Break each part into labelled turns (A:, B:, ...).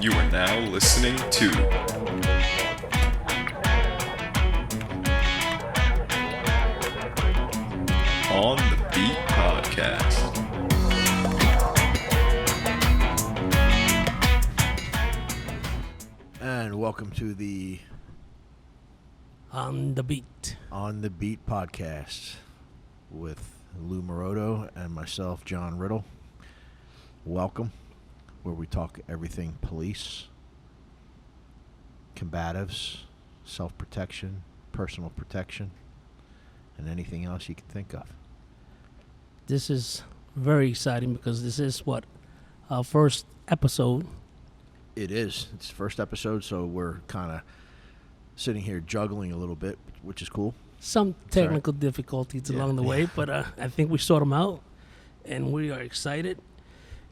A: You are now listening to On the Beat Podcast.
B: And welcome to the
C: On the Beat
B: Podcast with Lou Maroto and myself, John Riddle. Welcome, where we talk everything police, combatives, self-protection, personal protection, and anything else you can think of.
C: This is very exciting because this is our first episode.
B: It is. It's the first episode, so we're kind of sitting here juggling a little bit, which is cool.
C: Some technical difficulties along the way, but I think we sort them out, and we are excited.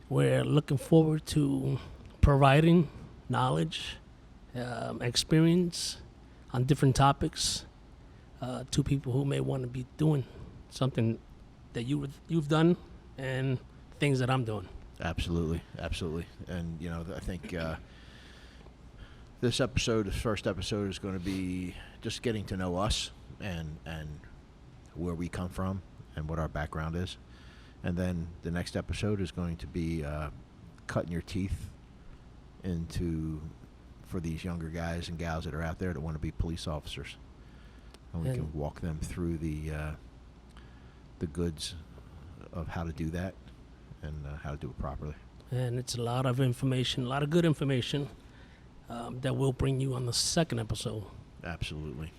C: We're looking forward to providing knowledge, experience on different topics to people who may want to be doing something that you've done and things that I'm doing.
B: Absolutely. And, I think this first episode, is going to be just getting to know us and where we come from and what our background is. And then the next episode is going to be cutting your teeth for these younger guys and gals that are out there that want to be police officers. And we can walk them through the goods of how to do that and how to do it properly.
C: And it's a lot of information, a lot of good information that we'll bring you on the second episode.
B: Absolutely.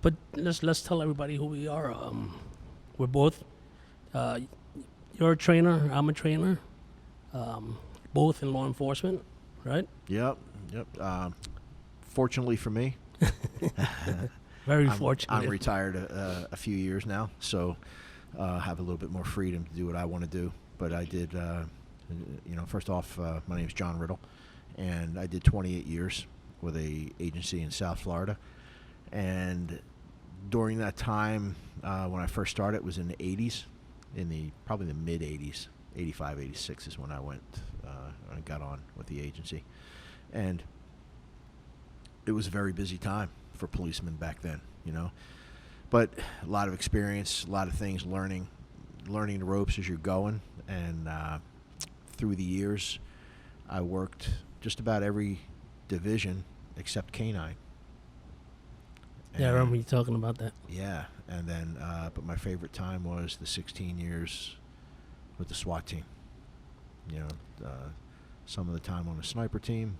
C: But let's tell everybody who we are. We're both. You're a trainer. I'm a trainer. Both in law enforcement, right?
B: Yep. Fortunately for me,
C: Very fortunate.
B: I'm retired a few years now, so have a little bit more freedom to do what I want to do. But I did, first off, my name is John Riddle, and I did 28 years with a agency in South Florida. And during that time, when I first started, it was in the 80s, probably the mid 80s, 85, 86 is when I when I got on with the agency. And it was a very busy time for policemen back then, but a lot of experience, a lot of things, learning the ropes as you're going. And through the years, I worked just about every division except canine.
C: Yeah, I remember you talking about that.
B: Yeah, and then, but my favorite time was the 16 years with the SWAT team. Some of the time on the sniper team,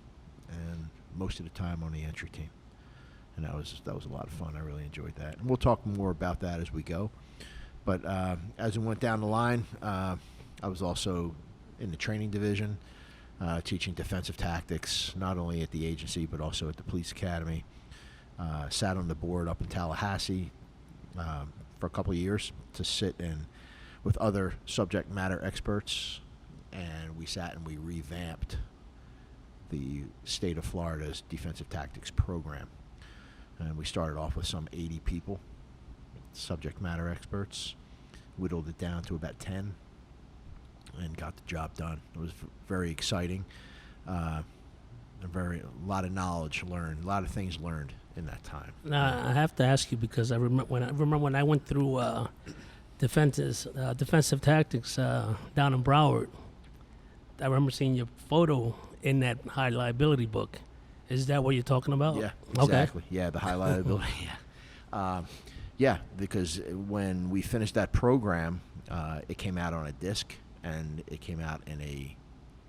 B: and most of the time on the entry team. And that was a lot of fun. I really enjoyed that. And we'll talk more about that as we go. But as we went down the line, I was also in the training division, teaching defensive tactics, not only at the agency but also at the police academy. Sat on the board up in Tallahassee for a couple of years to sit in with other subject matter experts, and we sat and we revamped the state of Florida's defensive tactics program. And we started off with some 80 people, subject matter experts, whittled it down to about 10, and got the job done. It was very exciting. A lot of knowledge learned, a lot of things learned in that time.
C: Now, I have to ask you because I remember when I went through defensive tactics down in Broward. I remember seeing your photo in that high liability book. Is that what you're talking about?
B: Yeah, exactly.
C: Okay.
B: Yeah, the high liability. Yeah, because when we finished that program, it came out on a disc, and it came out in a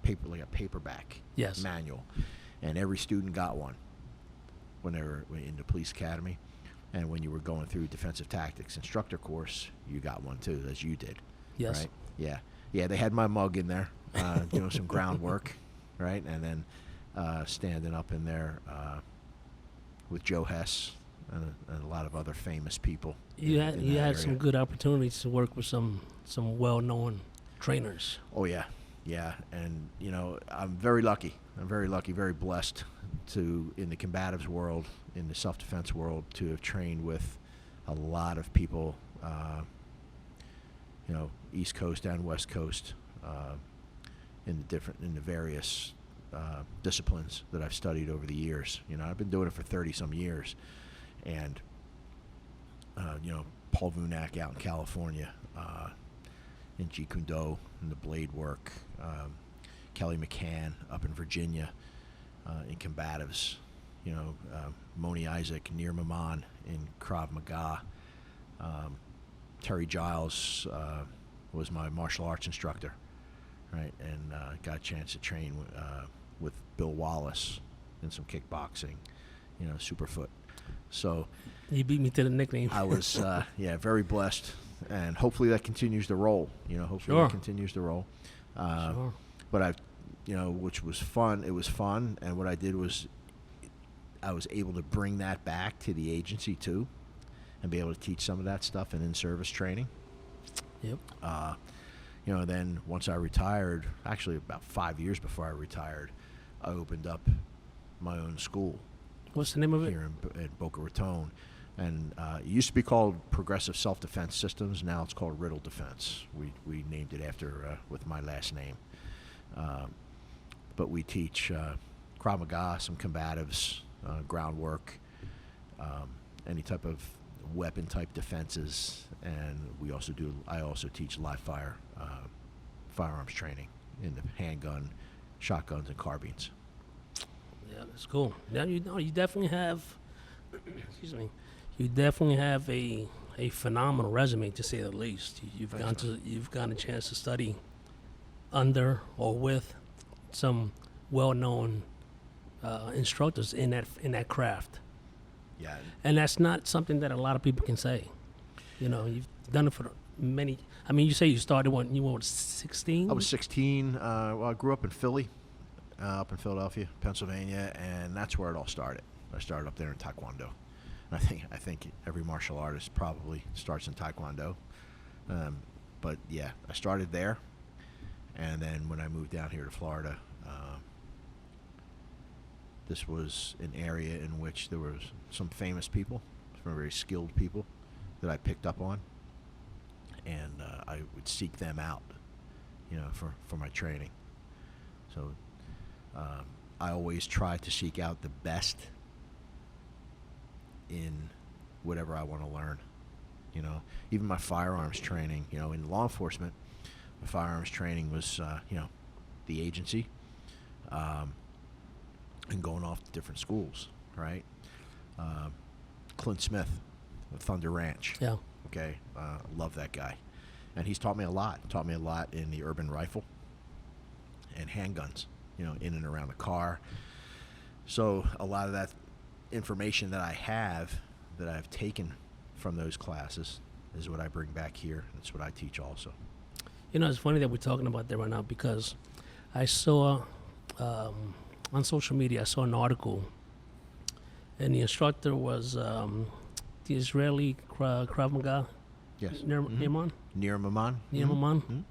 B: paperback manual, and every student got one when they were in the police academy. And when you were going through defensive tactics instructor course, you got one too, as you did.
C: Yes.
B: Right? Yeah. They had my mug in there, doing some groundwork, right? And then standing up in there with Joe Hess and a lot of other famous people.
C: You had some good opportunities to work with some well-known trainers.
B: Oh yeah, and I'm very lucky. Very blessed to, in the combatives world, in the self-defense world, to have trained with a lot of people, East Coast and West Coast, in the various disciplines that I've studied over the years. I've been doing it for 30-some years. And, Paul Vunak out in California, in Jeet Kune Do, in the blade work, Kelly McCann up in Virginia, in combatives, Moni Isaac, Nir Maman in Krav Maga. Terry Giles was my martial arts instructor, right? And got a chance to train with Bill Wallace in some kickboxing, Superfoot. So
C: You beat me to the nickname.
B: I was, very blessed, and hopefully that continues to roll.
C: Sure.
B: That continues to roll.
C: Sure.
B: But which was fun. It was fun, and what I did was I was able to bring that back to the agency too, and be able to teach some of that stuff in in-service training.
C: Yep.
B: Then once I retired, actually about 5 years before I retired, I opened up my own school.
C: What's the name of it?
B: Here in Boca Raton. And it used to be called Progressive Self-Defense Systems. Now it's called Riddle Defense. We named it after, with my last name. But we teach Krav Maga, some combatives, groundwork, any type of weapon-type defenses. And I also teach live fire, firearms training in the handgun, shotguns, and carbines.
C: Yeah, that's cool. Yeah, you definitely have. Excuse me. You definitely have a phenomenal resume, to say the least. You've gotten a chance to study under or with some well-known instructors in that craft.
B: Yeah.
C: And that's not something that a lot of people can say. You've done it for many. I mean, you say you started when you were 16.
B: I was 16. I grew up in Philly, up in Philadelphia, Pennsylvania, and that's where it all started. I started up there in Taekwondo. And I think every martial artist probably starts in Taekwondo. But yeah, I started there, and then when I moved down here to Florida, this was an area in which there was some famous people, some very skilled people that I picked up on, and I would seek them out, for my training. So I always try to seek out the best in whatever I want to learn. Even my firearms training, in law enforcement, my firearms training was, the agency, and going off to different schools, right? Clint Smith, Thunder Ranch.
C: Yeah.
B: Okay, love that guy, and he's taught me a lot. Taught me a lot in the urban rifle and handguns, in and around the car. So a lot of that information that I've taken from those classes is what I bring back here. That's what I teach also.
C: It's funny that we're talking about that right now, because I saw on social media, I saw an article, and the instructor was the Israeli Krav Maga.
B: Yes.
C: Nir Maman.
B: Nir Maman.
C: Nir Maman.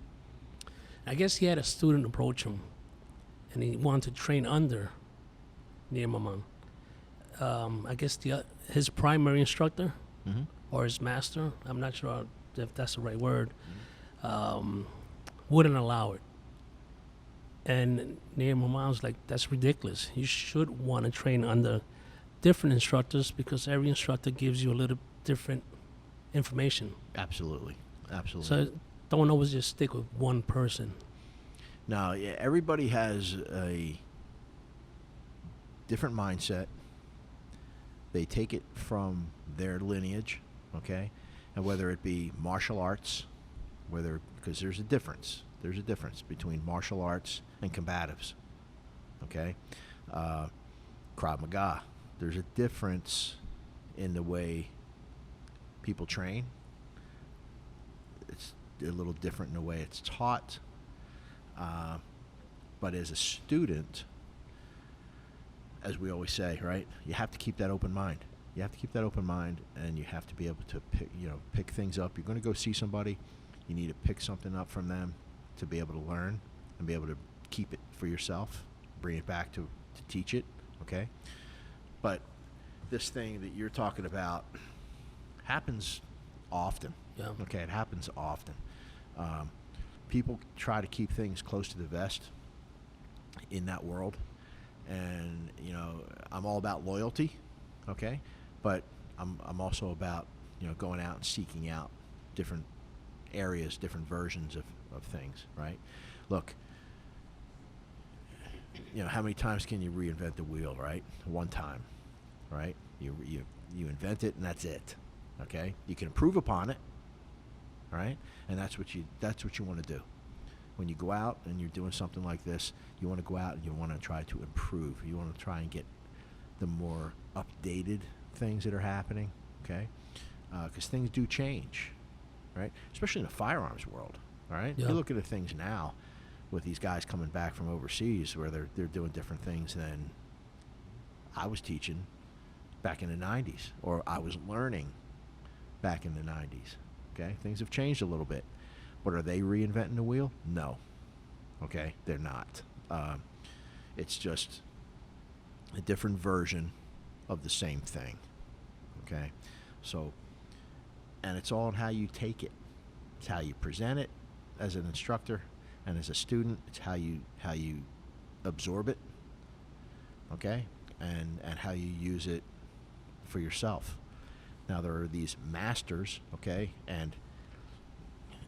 C: I guess he had a student approach him, and he wanted to train under Nir Maman. I guess his primary instructor or his master, I'm not sure if that's the right word, wouldn't allow it. And Nir Maman was like, that's ridiculous. You should want to train under different instructors, because every instructor gives you a little different information.
B: Absolutely.
C: So don't always just stick with one person.
B: No, yeah, everybody has a different mindset. They take it from their lineage, okay? And whether it be martial arts, because there's a difference. There's a difference between martial arts and combatives, okay? Krav Maga, there's a difference in the way people train. It's a little different in the way it's taught. But as a student, as we always say, right, you have to keep that open mind. You have to keep that open mind, and you have to be able to pick things up. You're going to go see somebody. You need to pick something up from them to be able to learn and be able to keep it for yourself, bring it back to teach it, okay? But this thing that you're talking about happens often.
C: Yeah.
B: Okay, it happens often. People try to keep things close to the vest, in that world. And I'm all about loyalty, okay, but I'm also about going out and seeking out different areas, different versions of things, right? Look, how many times can you reinvent the wheel, right? One time, right? You invent it and that's it, okay? You can improve upon it, right? And that's what you want to do. When you go out and you're doing something like this, you want to go out and you want to try to improve. You want to try and get the more updated things that are happening, okay? Because things do change, right? Especially in the firearms world, all right?
C: Yeah.
B: You look at the things now with these guys coming back from overseas where they're doing different things than I was teaching back in the 90s, or I was learning back in the 90s, okay? Things have changed a little bit. But are they reinventing the wheel? No. Okay, they're not. It's just a different version of the same thing. Okay, so, and it's all in how you take it. It's how you present it as an instructor and as a student. It's how you absorb it. Okay, and how you use it for yourself. Now there are these masters. Okay, and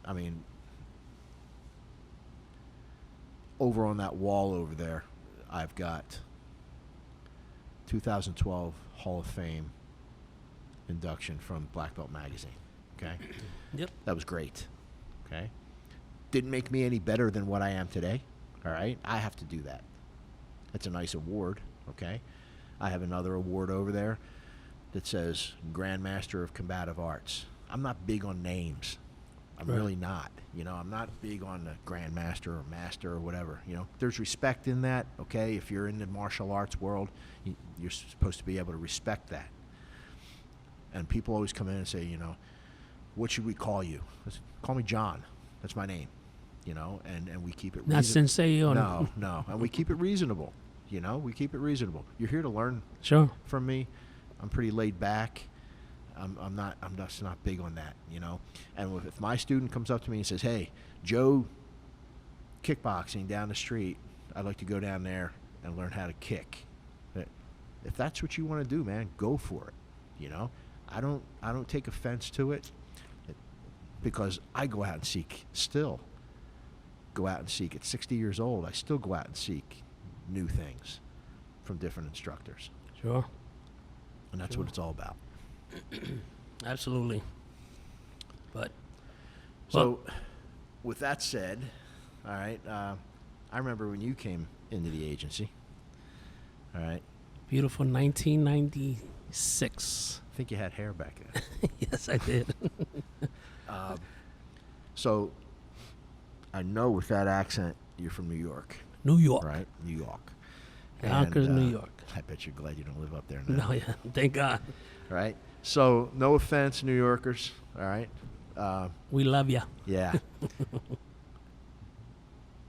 B: I mean, over on that wall over there, I've got 2012 Hall of Fame induction from Black Belt Magazine. Okay?
C: Yep.
B: That was great. Okay? Didn't make me any better than what I am today. All right? I have to do that. That's a nice award. Okay? I have another award over there that says Grandmaster of Combative Arts. I'm not big on names. I'm
C: Right.
B: really not. I'm not big on the grandmaster or master or whatever. There's respect in that, okay? If you're in the martial arts world, you're supposed to be able to respect that. And people always come in and say, what should we call you? I said, call me John. That's my name. And we keep it
C: Not sensei or
B: No. And we keep it reasonable. We keep it reasonable. You're here to learn
C: Sure.
B: from me. I'm pretty laid back. I'm just not big on that, And if my student comes up to me and says, "Hey, Joe, kickboxing down the street, I'd like to go down there and learn how to kick." If that's what you want to do, man, go for it. I don't take offense to it, because I go out and seek. Still, go out and seek. At 60 years old, I still go out and seek new things from different instructors,
C: Sure.
B: and that's
C: Sure.
B: what it's all about.
C: Absolutely. But
B: So, with that said, all right, I remember when you came into the agency. All right,
C: beautiful 1996.
B: I think you had hair back then.
C: Yes, I did.
B: So, I know with that accent, you're from New York,
C: New York.
B: right? New York.
C: Yonkers,
B: And,
C: New York.
B: I bet you're glad you don't live up there now.
C: No, yeah. Thank God.
B: Right? So, no offense, New Yorkers, all right?
C: We love you.
B: Yeah.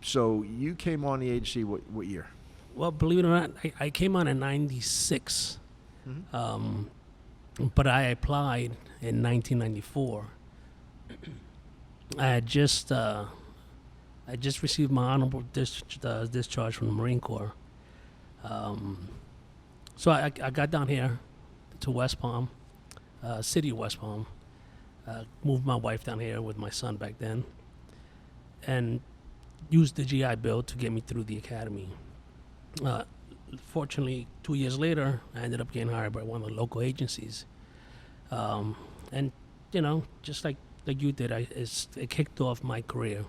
B: So, you came on the agency what year?
C: Well, believe it or not, I came on in 96.
B: Mm-hmm.
C: But I applied in 1994. I just received my honorable discharge from the Marine Corps. So I got down here to West Palm, city of West Palm. Moved my wife down here with my son back then, and used the GI Bill to get me through the academy. Fortunately, 2 years later, I ended up getting hired by one of the local agencies. And, just like you did, it kicked off my career.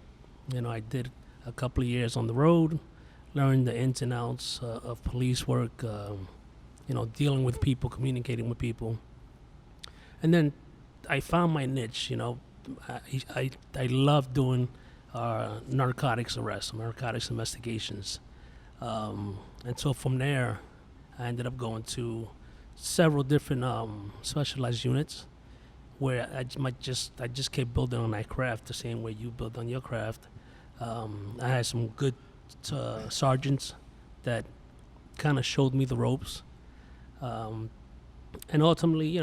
C: I did a couple of years on the road, learned the ins and outs of police work, dealing with people, communicating with people. And then I found my niche. I love doing narcotics arrests, narcotics investigations. And so from there, I ended up going to several different specialized units, where I just kept building on that craft the same way you build on your craft. I had some good sergeants that kind of showed me the ropes, and ultimately,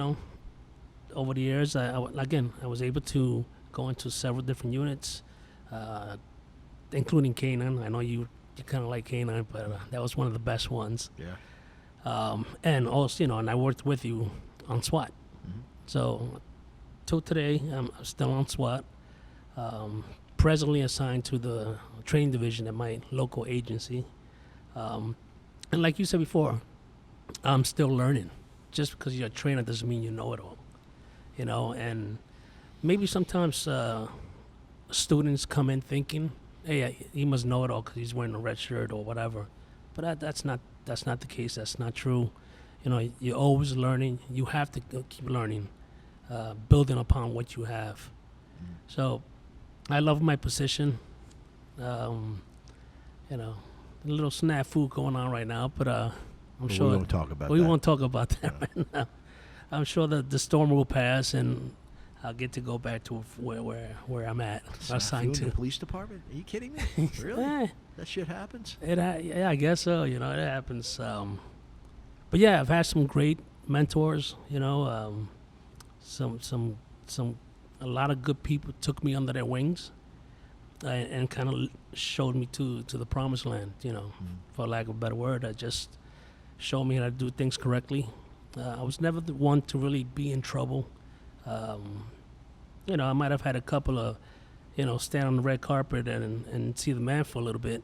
C: over the years, I was able to go into several different units, including Canaan. I know you you kind of like canine, but that was one of the best ones.
B: Yeah.
C: And also, and I worked with you on SWAT.
B: Mm-hmm.
C: So, till today, I'm still on SWAT. Presently assigned to the training division at my local agency. And like you said before, I'm still learning. Just because you're a trainer doesn't mean you know it all. And maybe sometimes students come in thinking, hey, he must know it all because he's wearing a red shirt or whatever. But that's not the case. That's not true. You're always learning. You have to keep learning, building upon what you have. So I love my position. A little snafu going on right now, but I'm sure
B: we won't talk about
C: we
B: that.
C: won't talk about that right now. I'm sure that the storm will pass and I'll get to go back to where I'm at. Assigned
B: in
C: to
B: the police department? Are you kidding me? Really? That shit happens?
C: Yeah, I guess so. It happens. But yeah, I've had some great mentors. A lot of good people took me under their wings, and kind of showed me to the promised land. For lack of a better word, just showed me how to do things correctly. I was never the one to really be in trouble. I might have had a couple of, stand on the red carpet and see the man for a little bit,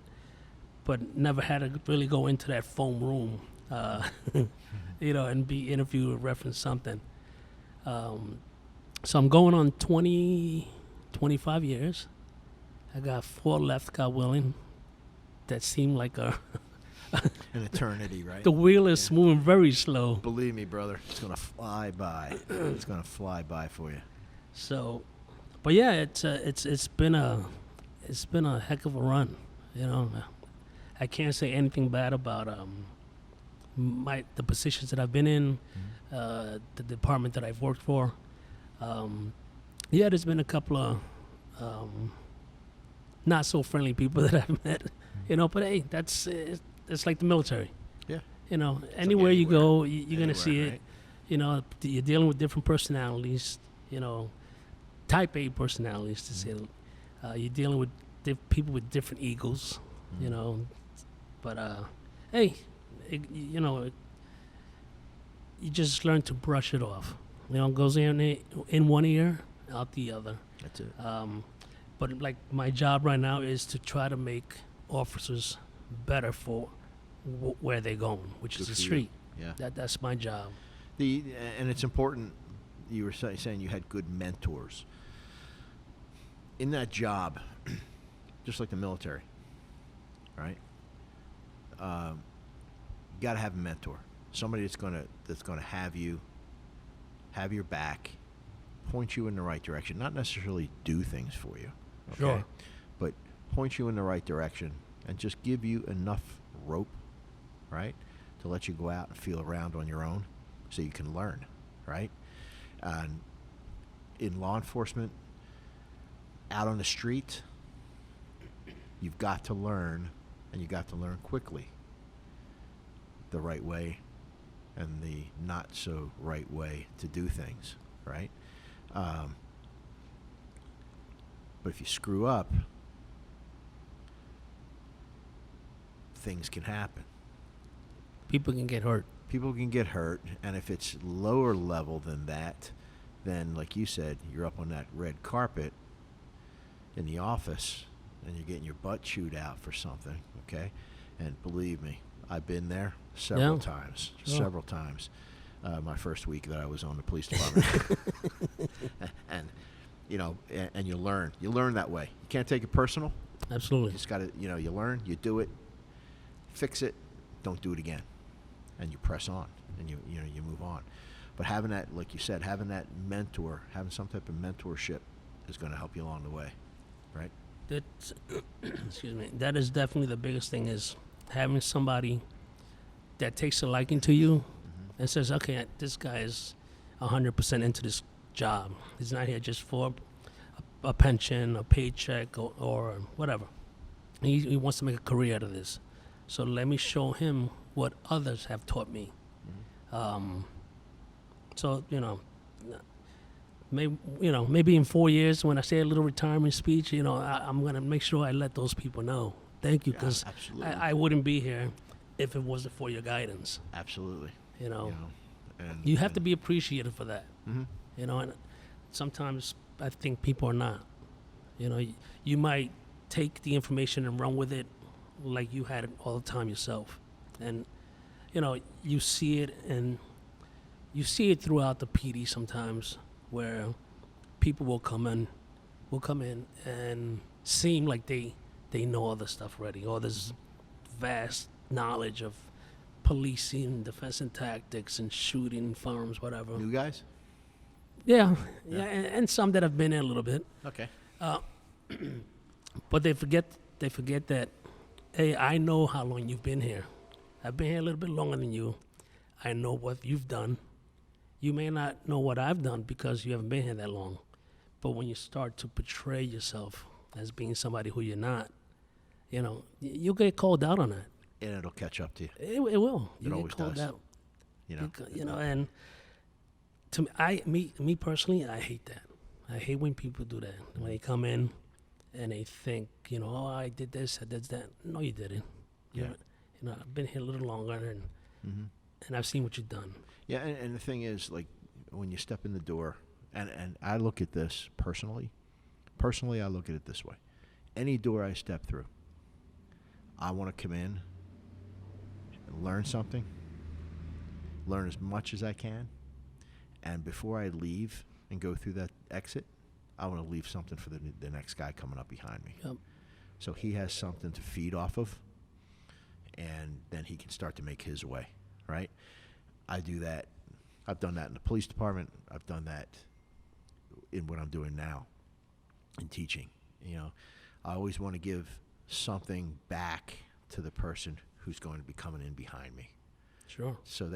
C: but never had to really go into that foam room, and be interviewed or reference something. So I'm going on 25 years. I got 4 left, God willing. That seemed like an
B: eternity, right?
C: The wheel is moving very slow.
B: Believe me, brother, it's gonna fly by. It's gonna fly by for you.
C: So, but yeah, it's been a heck of a run. I can't say anything bad about the positions that I've been in, the department that I've worked for. There's been a couple of not so friendly people that I've met, but hey, it's like the military.
B: Yeah.
C: Anywhere you go, you're
B: Anywhere,
C: gonna see it.
B: right?
C: You're dealing with different personalities. Type A personalities to say. You're dealing with people with different egos. But hey, you just learn to brush it off. It goes in one ear, out the other.
B: That's it.
C: But like my job right now is to try to make officers better for where they're going, which is
B: Good
C: the
B: for you.
C: street.
B: Yeah.
C: That's my job.
B: And it's important. You were saying you had good mentors in that job, just like the military, right? You got to have a mentor, somebody that's gonna have your back, point you in the right direction, not necessarily do things for you, okay?
C: Sure.
B: But point you in the right direction and just give you enough rope, right, to let you go out and feel around on your own so you can learn, right? And in law enforcement, out on the street, you've got to learn, and you got to learn quickly, the right way and the not so right way to do things, right? But if you screw up, things can happen.
C: People can get hurt.
B: People can get hurt, and if it's lower level than that, then like you said, you're up on that red carpet in the office and you're getting your butt chewed out for something, okay? And believe me, I've been there several times. My first week that I was on the police department. and you learn that way. You can't take it personal.
C: Absolutely.
B: You just got to, you learn, you do it, fix it, don't do it again. And you press on, and you move on. But having that, like you said, having that mentor, having some type of mentorship is going to help you along the way, right?
C: Excuse me. That is definitely the biggest thing, is having somebody that takes a liking to you and says, okay, this guy is 100% into this job. He's not here just for a pension, a paycheck, or whatever. He wants to make a career out of this. So let me show him what others have taught me. So maybe in 4 years when I say a little retirement speech, I'm gonna make sure I let those people know Thank you,
B: Yeah,
C: because
B: absolutely.
C: I wouldn't be here if it wasn't for your guidance.
B: Absolutely.
C: You know,
B: And
C: you have to be appreciated for that.
B: Hmm.
C: You know, and sometimes I think people are not. You know, you might take the information and run with it like you had it all the time yourself, and you know, you see it throughout the PD sometimes, where people will come in and seem like they know all this stuff already, all this vast knowledge of policing, defense and tactics, and shooting, firearms, whatever.
B: New guys?
C: Yeah, and some that have been in a little bit,
B: Okay.
C: but they forget that, hey, I know how long you've been here. I've been here a little bit longer than you. I know what you've done. You may not know what I've done because you haven't been here that long. But when you start to portray yourself as being somebody who you're not, you know, you'll get called out on that.
B: And it'll catch up to you.
C: It will.
B: It
C: You
B: always
C: get called
B: does.
C: out.
B: You know.
C: You know, and to me personally, I hate that. I hate when people do that. When they come in and they think, you know, oh, I did this, I did that. No, you didn't.
B: Yeah.
C: You know, I've been here a little longer, and I've seen what you've done.
B: Yeah, and the thing is, like, when you step in the door, and I look at this personally. Personally, I look at it this way. Any door I step through, I want to come in and learn something, learn as much as I can, and before I leave and go through that exit, I want to leave something for the next guy coming up behind me.
C: Yep.
B: So he has something to feed off of, and then he can start to make his way, right? I do that. I've done that in the police department. I've done that in what I'm doing now in teaching. You know, I always want to give something back to the person who's going to be coming in behind me.
C: Sure.
B: So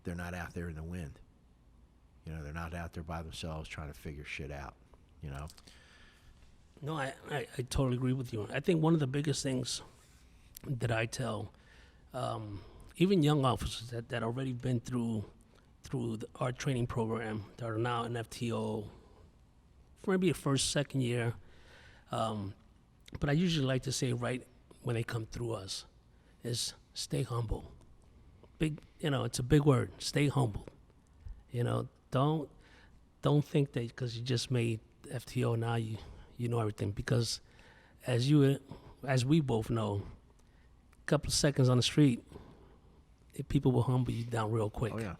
B: they're not out there in the wind. You know, they're not out there by themselves trying to figure shit out, you know?
C: No, I totally agree with you. I think one of the biggest things that I tell even young officers that already been through our training program, that are now in FTO, for maybe a first, second year, but I usually like to say right when they come through us is stay humble. It's a big word. Stay humble. You know, don't think that because you just made FTO now you know everything, because as we both know, a couple of seconds on the street, people will humble you down real quick.
B: Oh, yeah.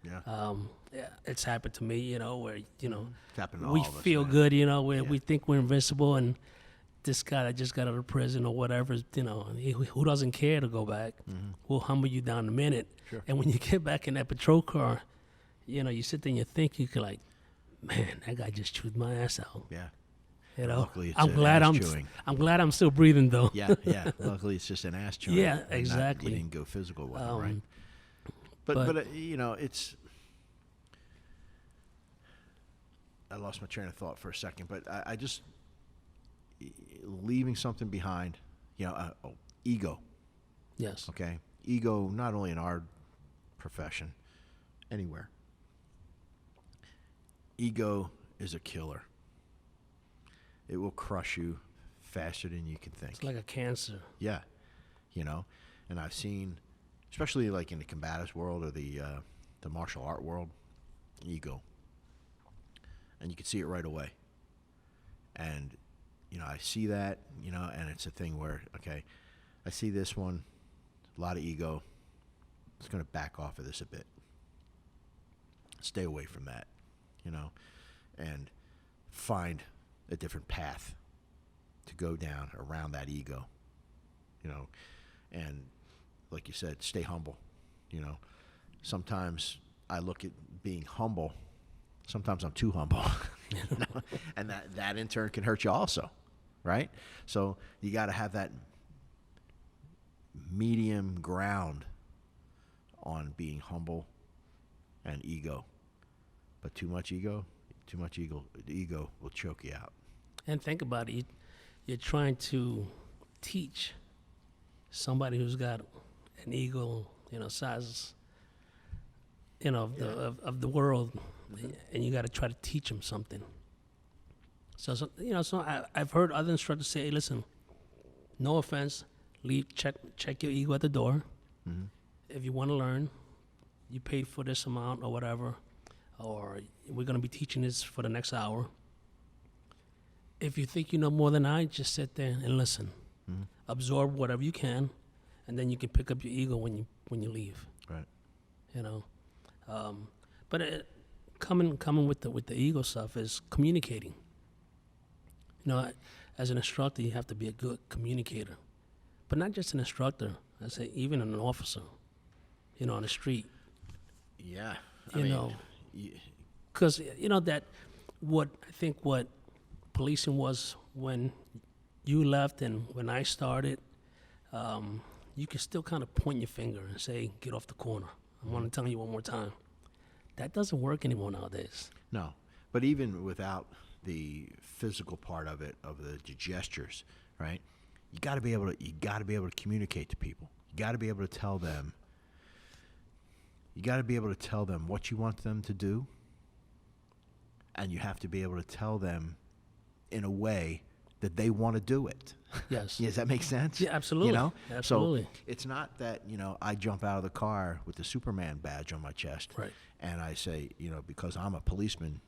B: Yeah.
C: It's happened to me, you know, where, you know,
B: It's happened to
C: we
B: all of us,
C: feel
B: man.
C: good, you know, where
B: Yeah.
C: we think we're invincible, and this guy that just got out of prison or whatever, you know, who doesn't care to go back, will humble you down in a minute.
B: Sure.
C: And when you get back in that patrol car, you know, you sit there and you think, you could like, man, that guy just chewed my ass out.
B: Yeah.
C: You know,
B: Luckily, it's
C: I'm
B: an
C: glad
B: ass chewing.
C: I'm glad I'm still breathing though.
B: Yeah, yeah. Luckily, it's just an ass chewing.
C: Yeah,
B: and not-
C: exactly.
B: You didn't go physical with it,
C: Um,
B: right?
C: but-
B: But you know, it's. I lost my train of thought for a second, but I just leaving something behind. You know, ego.
C: Yes.
B: Okay, ego not only in our profession, anywhere. Ego is a killer. It will crush you faster than you can think.
C: It's like a cancer.
B: Yeah, you know, and I've seen, especially like in the combatives world or the martial art world, ego, and you can see it right away. And you know, I see that, you know, and it's a thing where, okay, I see this one, a lot of ego. It's going to back off of this a bit. Stay away from that, you know, and find a different path to go down around that ego, you know, and like you said, stay humble, you know. Sometimes I look at being humble. Sometimes I'm too humble, you know? And that in turn can hurt you also, right? So you got to have that medium ground on being humble and ego. But too much ego, the ego will choke you out.
C: And think about it. You're trying to teach somebody who's got an ego, you know, size, you know, of the world, and you got to try to teach them something. So you know, I've heard other instructors say, hey, listen, no offense, check your ego at the door.
B: Mm-hmm.
C: If you want to learn, you paid for this amount or whatever, or we're going to be teaching this for the next hour. If you think you know more than I, just sit there and listen.
B: Mm-hmm.
C: Absorb whatever you can, and then you can pick up your ego when you leave.
B: Right.
C: You know, but coming with the ego stuff is communicating. You know, as an instructor, you have to be a good communicator, but not just an instructor. I say even an officer. You know, on the street.
B: Yeah.
C: You know, because you know that what policing was when you left and when I started. You can still kind of point your finger and say, "Get off the corner." I want to tell you one more time. That doesn't work anymore nowadays.
B: No, but even without the physical part of it, of the gestures, right? You got to be able to communicate to people. You got to be able to tell them. You got to be able to tell them what you want them to do, and you have to be able to tell them in a way that they want to do it.
C: Yes.
B: Does that make sense?
C: Yeah, absolutely.
B: You know?
C: Absolutely.
B: So it's not that, I jump out of the car with the Superman badge on my chest.
C: Right.
B: And I say, because I'm a policeman,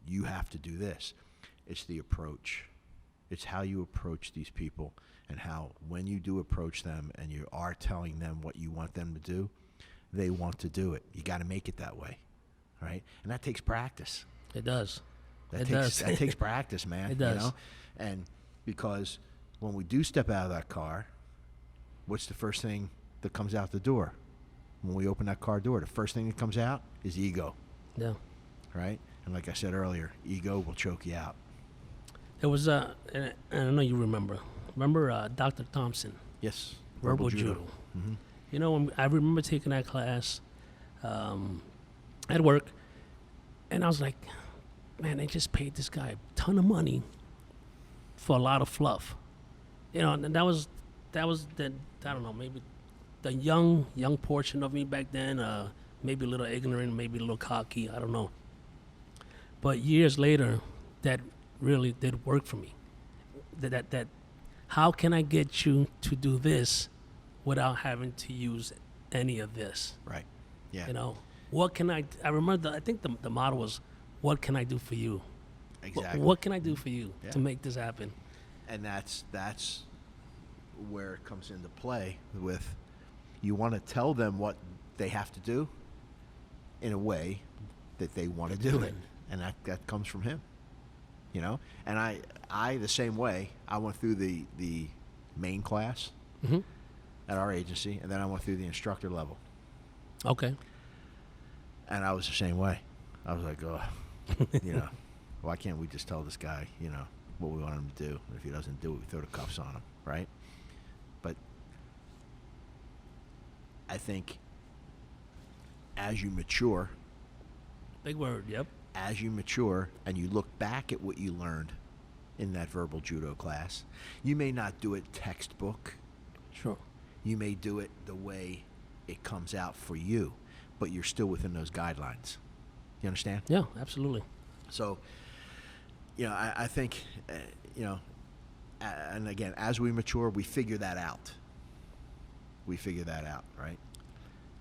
B: you have to do this. It's the approach. It's how you approach these people, and how when you do approach them and you are telling them what you want them to do, they want to do it. You got to make it that way, right? And that takes practice.
C: It does.
B: That takes practice, man.
C: It does.
B: And because when we do step out of that car, what's the first thing that comes out the door? When we open that car door, the first thing that comes out is ego.
C: Yeah.
B: Right? And like I said earlier, ego will choke you out.
C: There was and I know you remember Dr. Thompson.
B: Yes.
C: Verbal judo.
B: Mm-hmm.
C: I remember taking that class at work, and I was like, man, they just paid this guy a ton of money for a lot of fluff. And that was the, I don't know, maybe the young portion of me back then, maybe a little ignorant, maybe a little cocky, I don't know. But years later, that really did work for me. That how can I get you to do this without having to use any of this?
B: Right. Yeah.
C: What can I remember, I think the motto was, what can I do for you?
B: Exactly.
C: What can I do for you
B: Yeah.
C: to make this happen?
B: And that's where it comes into play with, you want to tell them what they have to do in a way that they want to do it. And that comes from him. And I the same way. I went through the main class at our agency, and then I went through the instructor level.
C: Okay.
B: And I was the same way. I was like, oh, why can't we just tell this guy, what we want him to do? And if he doesn't do it, we throw the cuffs on him, right? But I think as you mature,
C: Big word, yep.
B: as you mature and you look back at what you learned in that verbal judo class, you may not do it textbook.
C: Sure.
B: You may do it the way it comes out for you, but you're still within those guidelines. You understand?
C: Yeah, absolutely.
B: So, I think, and again, as we mature, we figure that out. Right?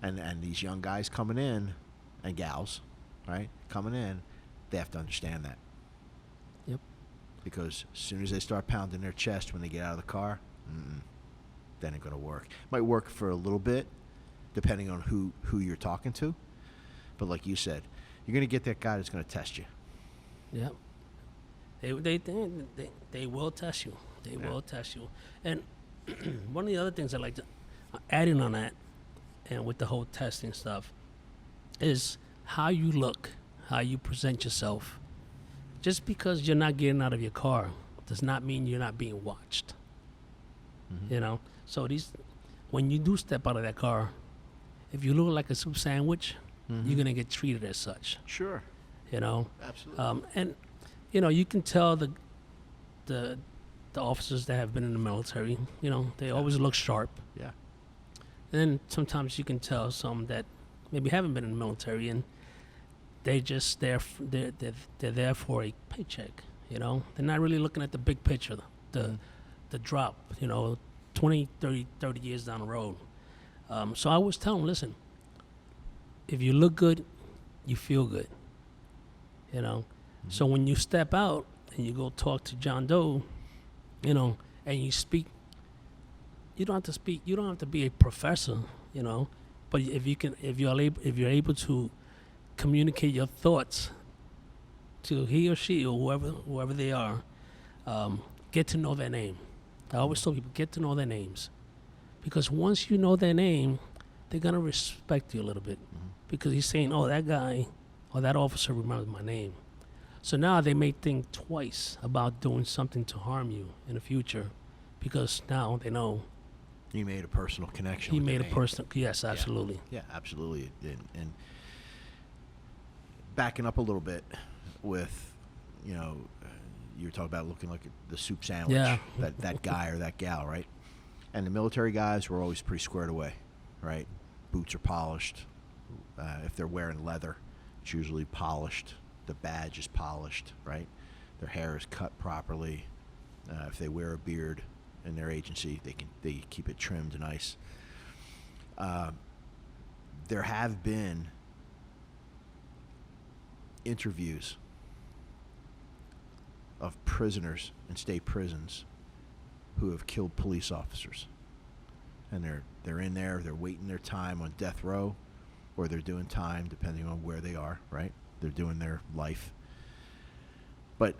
B: And these young guys coming in, and gals, right, coming in, they have to understand that.
C: Yep.
B: Because as soon as they start pounding their chest when they get out of the car, that ain't going to work. Might work for a little bit, depending on who you're talking to. But like you said, you're going to get that guy that's going to test you.
C: Yep. They will test you. They will test you. And one of the other things I like to adding on that, and with the whole testing stuff, is how you look, how you present yourself. Just because you're not getting out of your car does not mean you're not being watched.
B: Mm-hmm.
C: So when you do step out of that car, if you look like a soup sandwich, you're gonna get treated as such.
B: Sure. Absolutely.
C: And you can tell the officers that have been in the military, they always look sharp.
B: Yeah.
C: And then sometimes you can tell some that maybe haven't been in the military and they're just they're there for a paycheck. They're not really looking at the big picture, the drop, 20, 30 years down the road. So I always tell them, listen, if you look good, you feel good. You know? So when you step out and you go talk to John Doe, you know, and you speak, you don't have to speak, you don't have to be a professor, you know, but if you're able to communicate your thoughts to he or she or whoever they are, get to know their name. I always tell people, get to know their names. Because once you know their name, they're going to respect you a little bit. Because he's saying, oh, that guy or that officer remembers my name. So now they may think twice about doing something to harm you in the future, because now they know.
B: You made a personal connection.
C: He
B: with
C: made
B: the
C: a
B: name.
C: personal, yes, absolutely.
B: Yeah, absolutely. And backing up a little bit with, you know, you were talking about looking like the soup sandwich.
C: Yeah.
B: That guy or that gal, right? And the military guys were always pretty squared away, right? Boots are polished. If they're wearing leather, it's usually polished. The badge is polished, right? Their hair is cut properly. If they wear a beard in their agency, they keep it trimmed nice. There have been interviews of prisoners in state prisons who have killed police officers, and they're in there, they're waiting their time on death row, or they're doing time depending on where they are, right? They're doing their life. But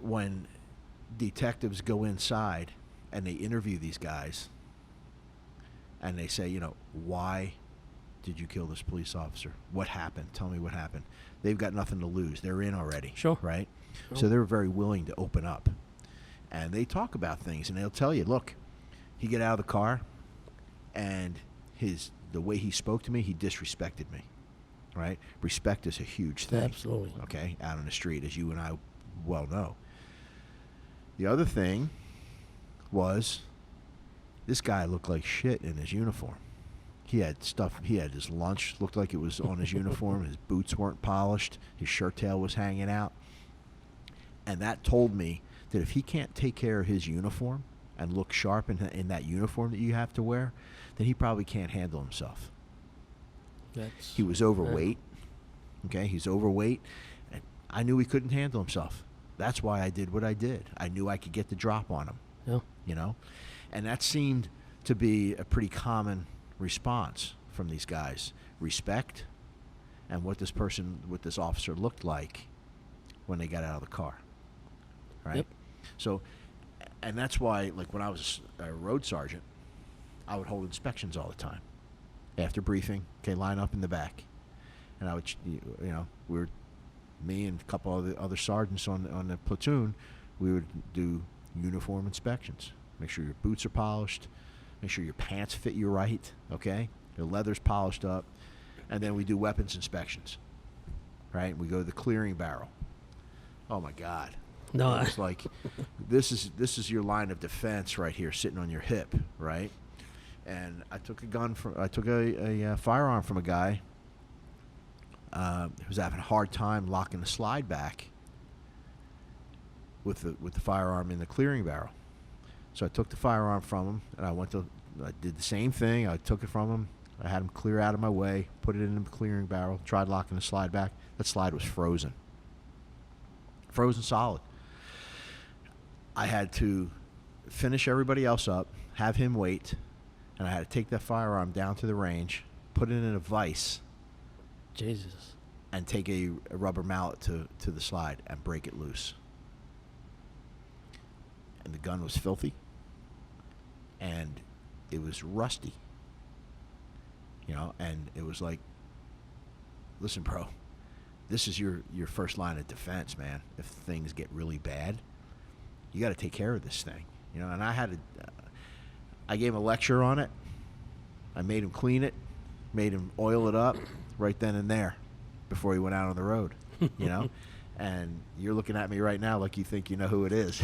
B: when detectives go inside and they interview these guys and they say, you know, why did you kill this police officer? What happened? Tell me what happened. They've got nothing to lose. They're in already.
C: Sure.
B: Right?
C: Sure.
B: So they're very willing to open up. And they talk about things, and they'll tell you, look, he got out of the car, and the way he spoke to me, he disrespected me. Right? Respect is a huge thing.
C: Absolutely.
B: Okay? Out on the street, as you and I well know. The other thing was, this guy looked like shit in his uniform. He had his lunch, looked like it was on his uniform. His boots weren't polished. His shirt tail was hanging out. And that told me that if he can't take care of his uniform and look sharp in that uniform that you have to wear, then he probably can't handle himself. He was overweight. Okay, he's overweight. And I knew he couldn't handle himself. That's why I did what I did. I knew I could get the drop on him.
C: Yeah.
B: You know? And that seemed to be a pretty common response from these guys. Respect, and what this officer looked like when they got out of the car. Right?
C: Yep.
B: So, and that's why, like, when I was a road sergeant, I would hold inspections all the time. After briefing, okay, line up in the back. And I would, you know, me and a couple of the other sergeants on the platoon, we would do uniform inspections. Make sure your boots are polished. Make sure your pants fit you right, okay? Your leather's polished up. And then we do weapons inspections, right? We go to the clearing barrel. Oh, my God.
C: No,
B: It's like, this is your line of defense right here, sitting on your hip, right? And I took a firearm from a guy who was having a hard time locking the slide back with the firearm in the clearing barrel. So I took the firearm from him, and I did the same thing. I took it from him. I had him clear out of my way, put it in the clearing barrel, tried locking the slide back. That slide was frozen. Frozen solid. I had to finish everybody else up, have him wait, and I had to take that firearm down to the range, put it in a vise,
C: Jesus,
B: and take a rubber mallet to the slide and break it loose. And the gun was filthy, and it was rusty. You know, and it was like, listen, bro, this is your first line of defense, man. If things get really bad, you got to take care of this thing. You know, and I gave him a lecture on it. I made him clean it, made him oil it up right then and there before he went out on the road, you know? And you're looking at me right now like you think you know who it is.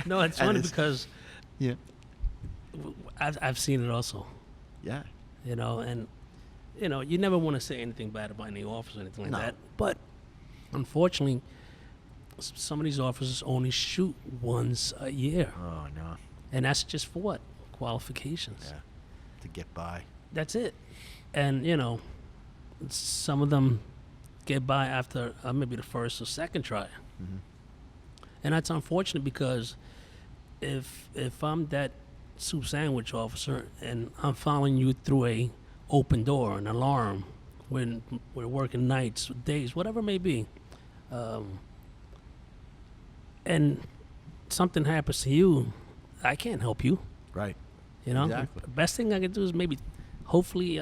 C: no, it's funny because
B: yeah,
C: I've seen it also.
B: Yeah.
C: You know, and you know, you never want to say anything bad about any officer or anything like
B: No.
C: that. But unfortunately, some of these officers only shoot once a year.
B: Oh, no.
C: And that's just for what? Qualifications.
B: Yeah. To get by.
C: That's it. And, you know, some of them get by after maybe the first or second try.
B: Mhm.
C: And that's unfortunate because if I'm that soup sandwich officer and I'm following you through a open door, an alarm, when we're working nights, days, whatever it may be, and something happens to you, I can't help you.
B: Right.
C: You know,
B: Exactly.
C: the best thing I can do is maybe, hopefully,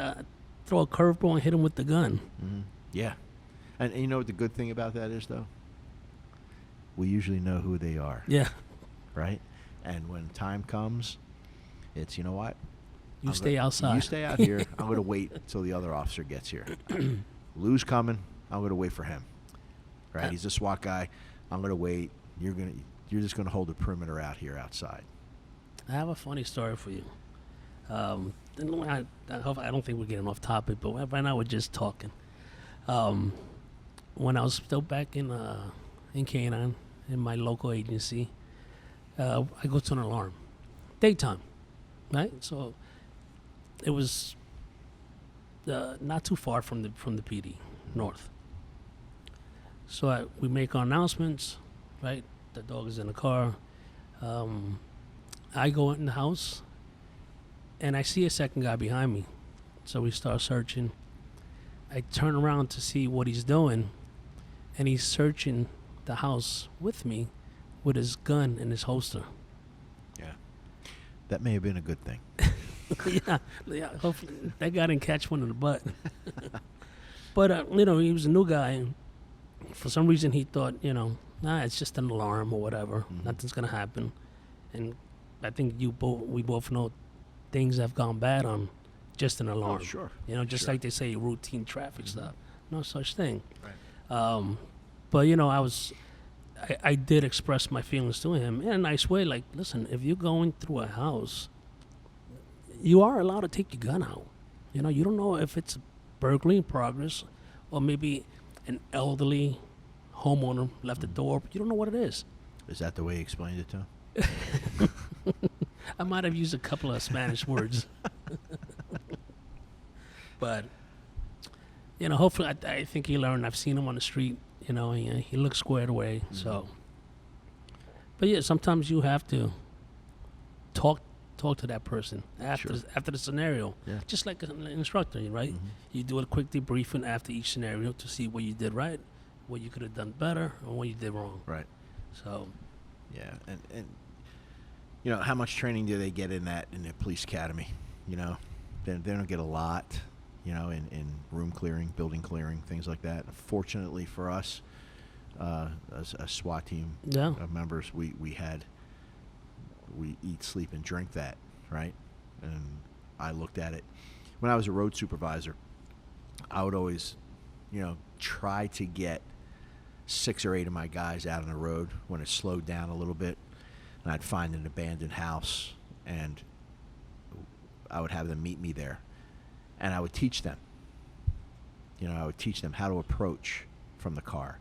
C: throw a curveball and hit him with the gun.
B: Mm-hmm. Yeah. And you know what the good thing about that is, though? We usually know who they are,
C: Yeah,
B: right? And when time comes, it's, you know what?
C: you stay outside.
B: You stay out here. I'm going to wait until the other officer gets here. Lou's coming. I'm going to wait for him. Right? He's a SWAT guy. I'm going to wait. You're just going to hold the perimeter out here outside.
C: I have a funny story for you. I don't think we're getting off topic, but right now we're just talking. When I was still back in Canaan, in my local agency, I go to an alarm, daytime, right? So it was not too far from the PD north. So we make our announcements, right? The dog is in the car. I go in the house, and I see a second guy behind me. So we start searching. I turn around to see what he's doing, and he's searching the house with me with his gun in his holster.
B: Yeah. That may have been a good thing.
C: yeah. Hopefully that guy didn't catch one in the butt. But you know, he was a new guy, and for some reason he thought, you know, it's just an alarm or whatever.
B: Mm-hmm.
C: Nothing's gonna happen. And I think we both know things have gone bad on just an alarm.
B: Oh, sure.
C: You know, just
B: Sure.
C: like they say, routine traffic
B: Mm-hmm.
C: stuff. No such thing.
B: Right.
C: But you know, I did express my feelings to him in a nice way. Like, listen, if you're going through a house, you are allowed to take your gun out. You know, you don't know if it's a burglary in progress, or maybe an elderly homeowner left the door, but you don't know what it is.
B: Is that the way he explained it to him?
C: I might have used a couple of Spanish words. But, you know, hopefully, I think he learned. I've seen him on the street, you know, he looks squared away.
B: Mm-hmm.
C: So, but yeah, sometimes you have to talk to that person after
B: Sure.
C: after the scenario.
B: Yeah.
C: Just like an instructor, right?
B: Mhm.
C: You do a quick debriefing after each scenario to see what you did right, what you could have done better, and what you did wrong.
B: Right.
C: So,
B: Yeah. And you know, how much training do they get in the police academy? You know, they don't get a lot, you know, in room clearing, building clearing, things like that. Fortunately for us, as a SWAT team
C: yeah.
B: of members, we eat, sleep, and drink that, right? And I looked at it when I was a road supervisor. I would always, you know, try to get 6 or 8 of my guys out on the road when it slowed down a little bit, and I'd find an abandoned house, and I would have them meet me there, and I would teach them. You know, I would teach them how to approach from the car.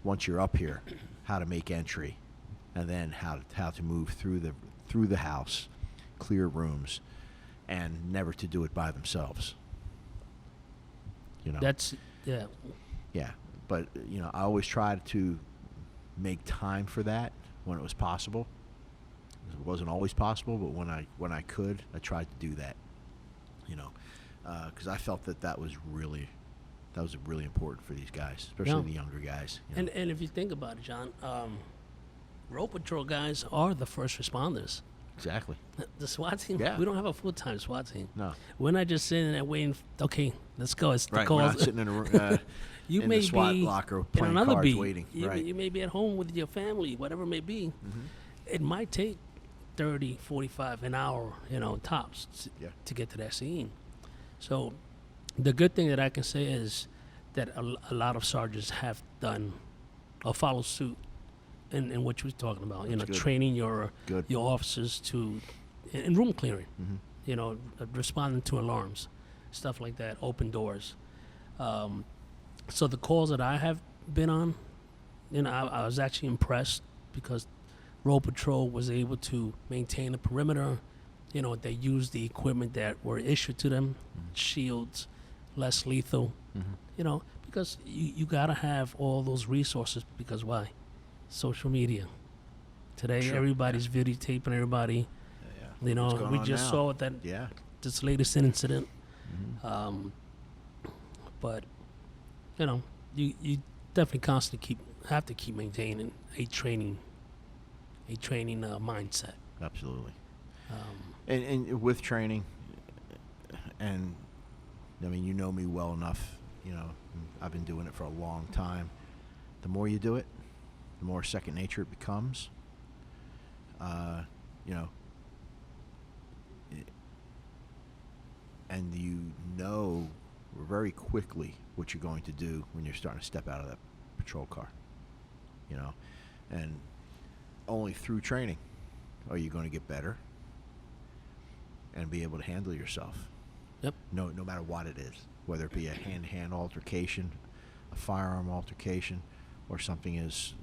B: Once you're up here, how to make entry, and then how to move through the house, clear rooms, and never to do it by themselves. You know.
C: That's yeah.
B: Yeah, but you know, I always tried to make time for that when it was possible. It wasn't always possible, but when I could, I tried to do that. You know, because I felt that was really important for these guys, especially the younger guys. You know?
C: And if you think about it, John, road patrol guys are the first responders.
B: Exactly.
C: The SWAT team,
B: Yeah.
C: we don't have a full-time SWAT team.
B: No.
C: We're not just sitting there waiting. Okay, let's go. It's the
B: Right. We're
C: calls.
B: not sitting in a room.
C: You
B: in
C: may
B: the SWAT
C: be
B: locker
C: in
B: playing
C: another
B: cards,
C: beat.
B: waiting. Right.
C: You may be at home with your family, whatever it may be.
B: Mm-hmm.
C: It might take 30, 45, an hour, you know, tops
B: Yeah.
C: to get to that scene. So the good thing that I can say is that a lot of sergeants have done or follow suit in what you were talking about. You know,
B: That's good.
C: training your
B: Good.
C: officers to in room clearing.
B: Mm-hmm.
C: You know, responding to alarms, stuff like that, open doors. So the calls that I have been on, you know, I was actually impressed because Road Patrol was able to maintain the perimeter. You know, they used the equipment that were issued to them, shields, less lethal. You know, because you gotta have all those resources. Because why? Social media. Today,
B: Sure,
C: everybody's videotaping everybody. You know,
B: What's going
C: we
B: on
C: just
B: now?
C: saw that
B: Yeah.
C: this latest incident. But you know, you definitely constantly have to keep maintaining a training mindset.
B: Absolutely. And with training, and I mean, you know me well enough. You know, I've been doing it for a long time. The more you do it, the more second nature it becomes. You know, and you know very quickly what you're going to do when you're starting to step out of that patrol car. You know, and only through training are you going to get better and be able to handle yourself.
C: Yep.
B: No matter what it is, whether it be a hand-to-hand altercation, a firearm altercation, or something as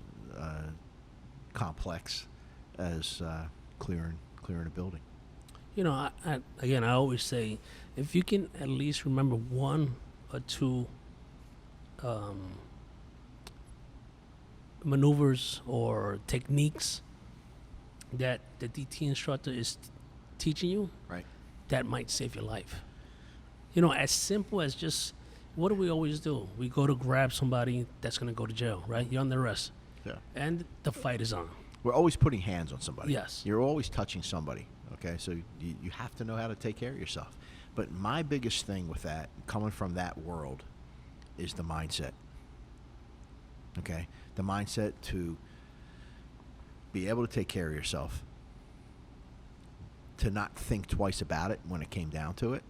B: complex as clearing a building.
C: You know, I always say, if you can at least remember one or two maneuvers or techniques that the DT instructor is teaching you,
B: Right.
C: that might save your life. You know, as simple as just, what do we always do? We go to grab somebody that's going to go to jail, right? You're under arrest.
B: Yeah.
C: And the fight is on.
B: We're always putting hands on somebody.
C: Yes.
B: You're always touching somebody. Okay, so you have to know how to take care of yourself. But my biggest thing with that, coming from that world, is the mindset. Okay, the mindset to be able to take care of yourself, to not think twice about it when it came down to it,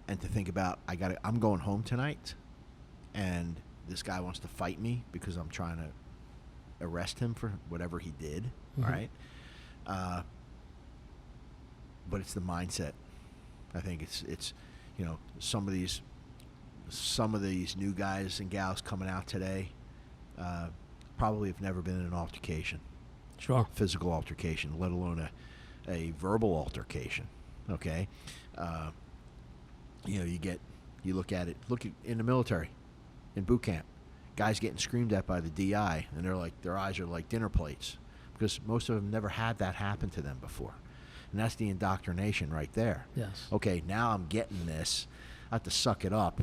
B: and to think about, I'm going home tonight, and this guy wants to fight me because I'm trying to arrest him for whatever he did, right? But it's the mindset. I think it's you know, some of these new guys and gals coming out today probably have never been in an altercation,
C: Sure.
B: physical altercation, let alone a verbal altercation. Okay, you know, you look at in the military, in boot camp, guys getting screamed at by the DI, and their eyes are like dinner plates, because most of them never had that happen to them before. And that's the indoctrination right there.
C: Yes.
B: Okay, now I'm getting this. I have to suck it up,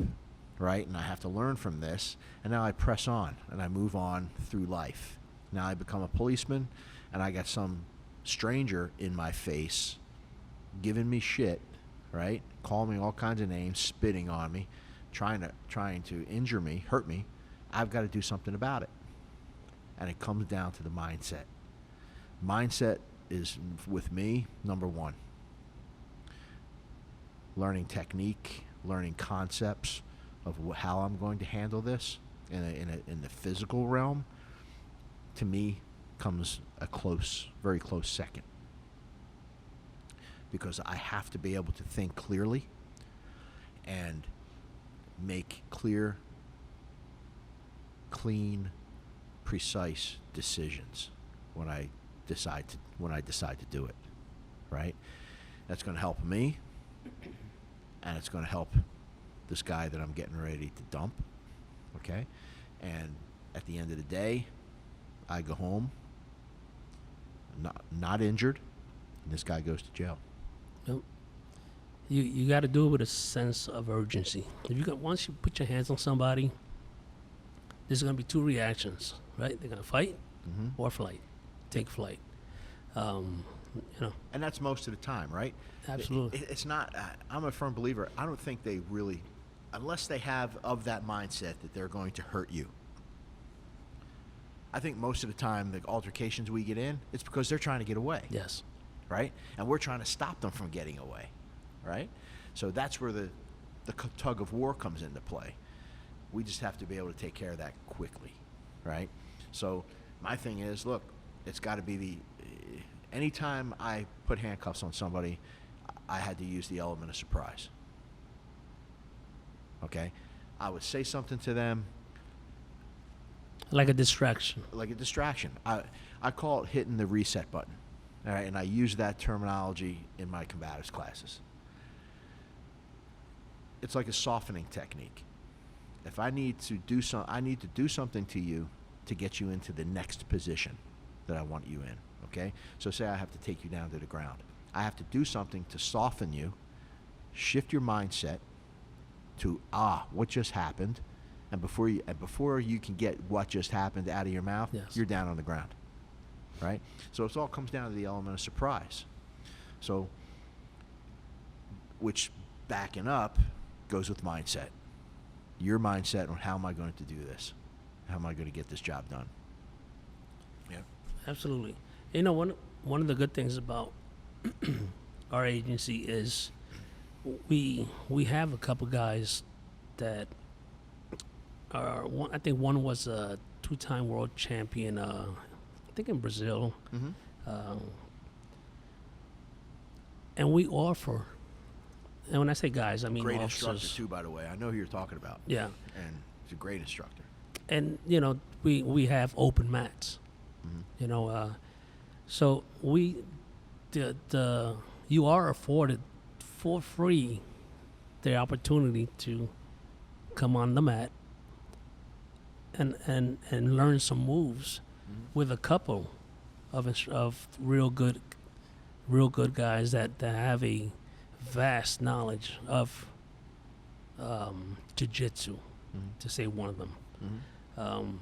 B: right? And I have to learn from this. And now I press on, and I move on through life. Now I become a policeman, and I got some stranger in my face giving me shit, right? Calling me all kinds of names, spitting on me, trying to injure me, hurt me. I've got to do something about it. And it comes down to the mindset. Mindset is, with me, number one. Learning technique, learning concepts of how I'm going to handle this in the physical realm, to me, comes a very close second. Because I have to be able to think clearly and make clear, clean, precise decisions when I decide to do it, right? That's going to help me, and it's going to help this guy that I'm getting ready to dump, okay? And at the end of the day, I go home, not injured, and this guy goes to jail.
C: Yep. You got to do it with a sense of urgency. Once you put your hands on somebody, there's going to be two reactions, right? They're going to fight or flight. Take flight. You know.
B: And that's most of the time, right?
C: Absolutely.
B: It's not. I'm a firm believer. I don't think they really, unless they have of that mindset that they're going to hurt you. I think most of the time the altercations we get in, it's because they're trying to get away.
C: Yes.
B: Right? And we're trying to stop them from getting away. Right? So that's where the tug of war comes into play. We just have to be able to take care of that quickly. Right? So my thing is, look, it's got to be anytime I put handcuffs on somebody, I had to use the element of surprise. Okay? I would say something to them.
C: Like a distraction.
B: Like a distraction. I call it hitting the reset button. All right, and I use that terminology in my combatives classes. It's like a softening technique. If I need to do something to you to get you into the next position that I want you in. Okay? So say I have to take you down to the ground. I have to do something to soften you, shift your mindset to what just happened, and before you can get what just happened out of your mouth,
C: Yes.
B: you're down on the ground. Right? So it all comes down to the element of surprise. So, which backing up goes with mindset. Your mindset on how am I going to do this? How am I going to get this job done? Yeah.
C: Absolutely. You know, one of the good things about our agency is we have a couple guys that are I think one was a 2-time world champion. I think in Brazil.
B: Mm-hmm.
C: And we offer, and when I say guys, I mean
B: Great
C: officers.
B: instructor too, by the way. I know who you're talking about.
C: Yeah.
B: And he's a great instructor.
C: And you know, we have open mats.
B: Mm-hmm.
C: You know, so you are afforded for free the opportunity to come on the mat and learn some moves with a couple of real good guys that have a vast knowledge of jiu-jitsu, to say one of them.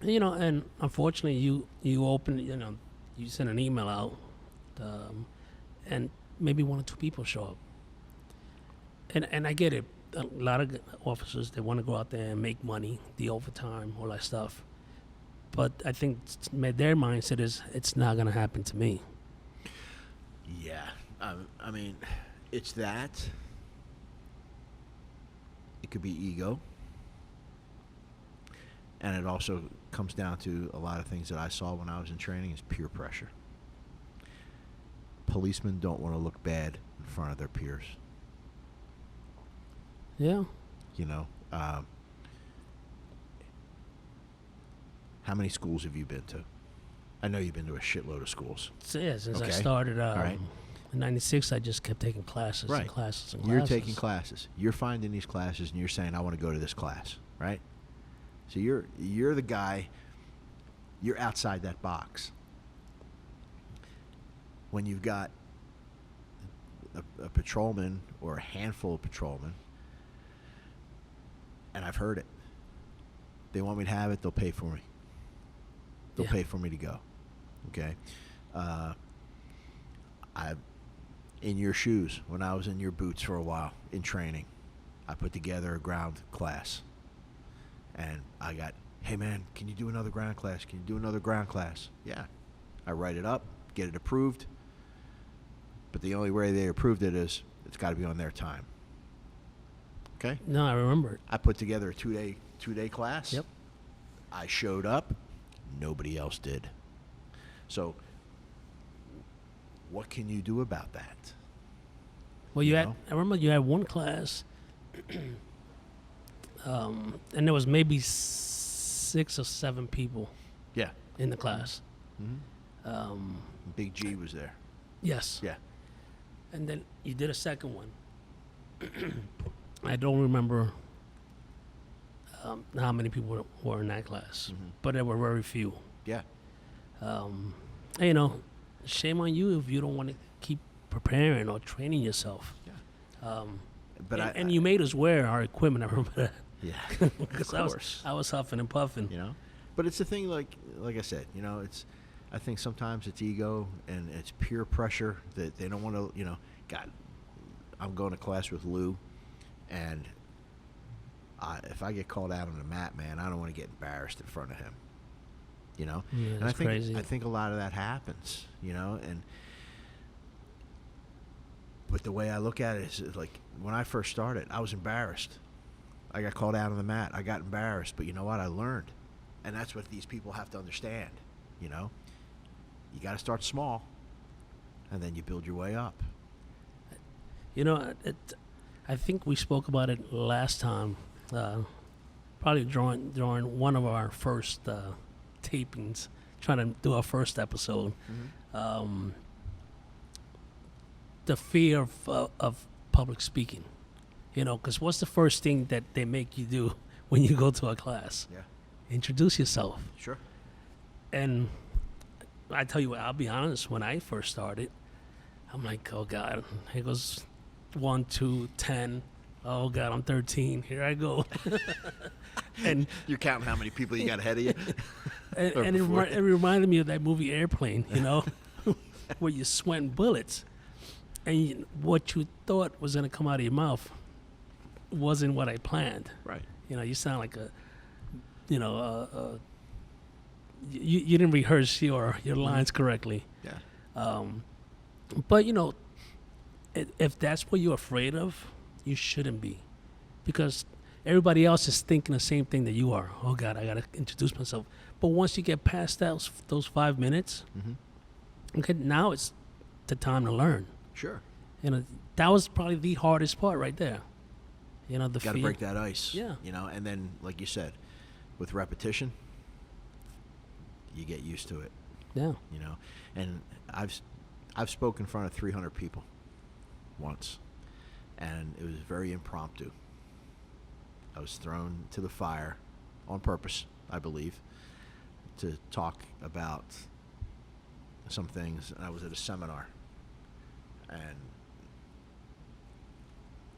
C: You know, and unfortunately, you open, you know, you send an email out, and maybe 1 or 2 people show up. And I get it. A lot of officers, they want to go out there and make money, the overtime, all that stuff. But I think their mindset is, it's not going to happen to me.
B: Yeah. I mean, it's that. It could be ego. And it also comes down to a lot of things that I saw when I was in training is peer pressure. Policemen don't want to look bad in front of their peers.
C: Yeah.
B: You know, how many schools have you been to? I know you've been to a shitload of schools.
C: So, yeah, since I
B: Okay.
C: started
B: right.
C: in '96, I just kept taking classes
B: Right.
C: and classes and
B: You're
C: classes.
B: taking classes. You're finding these classes and you're saying, I want to go to this class, right? So you're the guy, you're outside that box. When you've got a patrolman or a handful of patrolmen, and I've heard it, they want me to have it, they'll pay for me. They'll
C: Yeah.
B: pay for me to go. Okay? I, in your shoes, when I was in your boots for a while in training, I put together a ground class. And I got, hey man, can you do another ground class? Can you do another ground class? Yeah. I write it up, get it approved. But the only way they approved it is it's got to be on their time. Okay?
C: No, I remember it.
B: I put together a two-day class.
C: Yep.
B: I showed up. Nobody else did. So what can you do about that?
C: Well,
B: You
C: I
B: know?
C: remember you had one class, and there was maybe 6 or 7 people
B: Yeah.
C: in the class.
B: Mm-hmm. Big G was there.
C: Yes.
B: Yeah.
C: And then you did a second one. I don't remember how many people were in that class, but there were very few.
B: Yeah.
C: And, you know, shame on you if you don't want to keep preparing or training yourself.
B: Yeah.
C: But and you made us wear our equipment. I remember that.
B: Yeah.
C: Because
B: Of course.
C: I was huffing and puffing.
B: You know, but it's a thing like I said, you know, I think sometimes it's ego and it's peer pressure that they don't want to, you know, God, I'm going to class with Lou, and if I get called out on the mat, man, I don't want to get embarrassed in front of him, you know.
C: Yeah,
B: and
C: that's crazy.
B: I think a lot of that happens, you know, but the way I look at it is like when I first started, I was embarrassed. I got called out on the mat. I got embarrassed, but you know what? I learned, and that's what these people have to understand, you know. You got to start small, and then you build your way up.
C: You know, I think we spoke about it last time, probably during one of our first tapings trying to do our first episode. The fear of public speaking, because what's the first thing that they make you do when you go to a class?
B: Yeah.
C: Introduce yourself.
B: Sure.
C: And I tell you what, I'll be honest, when I first started, I'm like, oh God, here goes 1, 2, 10. Oh God, I'm 13. Here I go. And
B: You're counting how many people you got ahead of you.
C: and it reminded me of that movie Airplane, where you're sweating bullets, and what you thought was going to come out of your mouth wasn't what I planned.
B: Right.
C: You sound like you didn't rehearse your lines correctly.
B: Yeah.
C: But if that's what you're afraid of, you shouldn't be, because everybody else is thinking the same thing that you are. Oh God, I gotta introduce myself. But once you get past those 5 minutes, okay, now it's the time to learn.
B: Sure.
C: That was probably the hardest part right there. The
B: Got to break that ice.
C: Yeah.
B: And then, like you said, with repetition, you get used to it.
C: Yeah.
B: And I've spoken in front of 300 people once, and it was very impromptu. I was thrown to the fire on purpose, I believe, to talk about some things. And I was at a seminar, and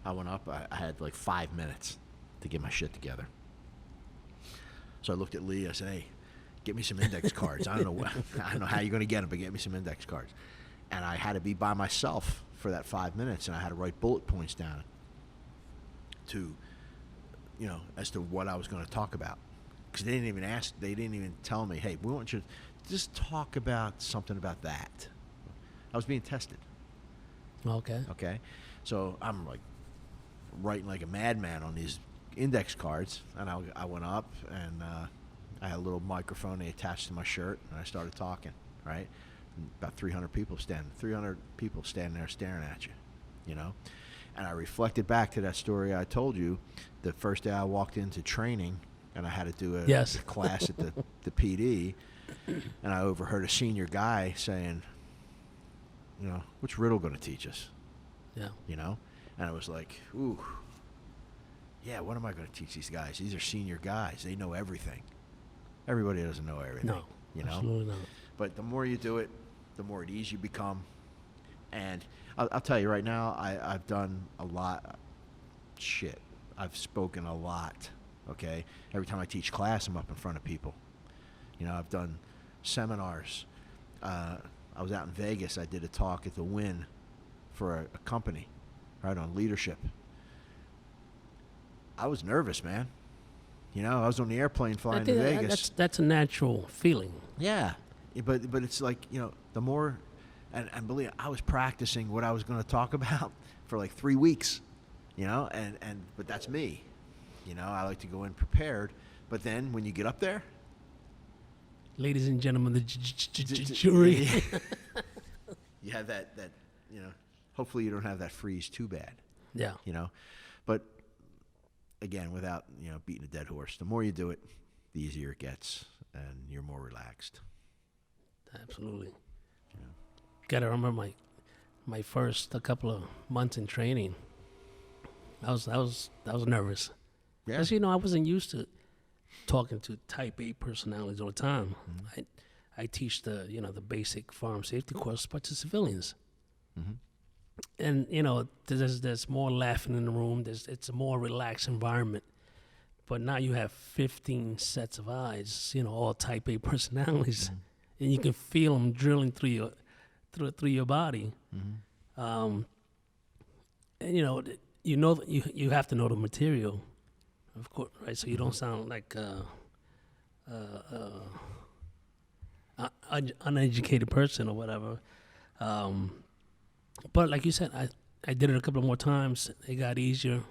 B: I went up. I had like 5 minutes to get my shit together. So I looked at Lee. I said, "Hey, get me some index cards. I don't know how you're going to get them, but get me some index cards." And I had to be by myself for that 5 minutes, and I had to write bullet points down to, as to what I was going to talk about. Because they didn't even tell me, "Hey, we want you to just talk about something about that." I was being tested. Okay. So I'm like writing like a madman on these index cards, and I went up, and I had a little microphone they attached to my shirt, and I started talking, right? And about 300 people standing there staring at you, And I reflected back to that story I told you the first day I walked into training, and I had to do a class at the PD, and I overheard a senior guy saying, "What's Riddle going to teach us?"
C: Yeah.
B: And I was like, ooh, yeah, what am I going to teach these guys? These are senior guys. They know everything. Everybody doesn't know everything.
C: No, absolutely not.
B: But the more you do it, the more at ease you become. And I'll tell you right now, I've done a lot. I've spoken a lot, okay? Every time I teach class, I'm up in front of people. I've done seminars. I was out in Vegas. I did a talk at the Wynn for a company, right, on leadership. I was nervous, man. I was on the airplane flying to Vegas.
C: That's a natural feeling.
B: Yeah, but it's like, the more, and believe me, I was practicing what I was going to talk about for like 3 weeks, but that's me. I like to go in prepared, but then when you get up there,
C: ladies and gentlemen, the jury.
B: You have that hopefully you don't have that freeze too bad.
C: Yeah.
B: But again, without, beating a dead horse, the more you do it, the easier it gets, and you're more relaxed.
C: Absolutely. Gotta remember my first a couple of months in training. I was nervous.
B: Yeah.
C: Because I wasn't used to talking to type A personalities all the time. Mm-hmm. I teach the basic farm safety course, but to civilians. Mm-hmm. And there's more laughing in the room. It's a more relaxed environment. But now you have 15 sets of eyes, all type A personalities, mm-hmm. and you can feel them drilling through your body. Mm-hmm. And you have to know the material, of course, right? So you don't sound like uneducated person or whatever. But like you said, I did it a couple more times. It got easier.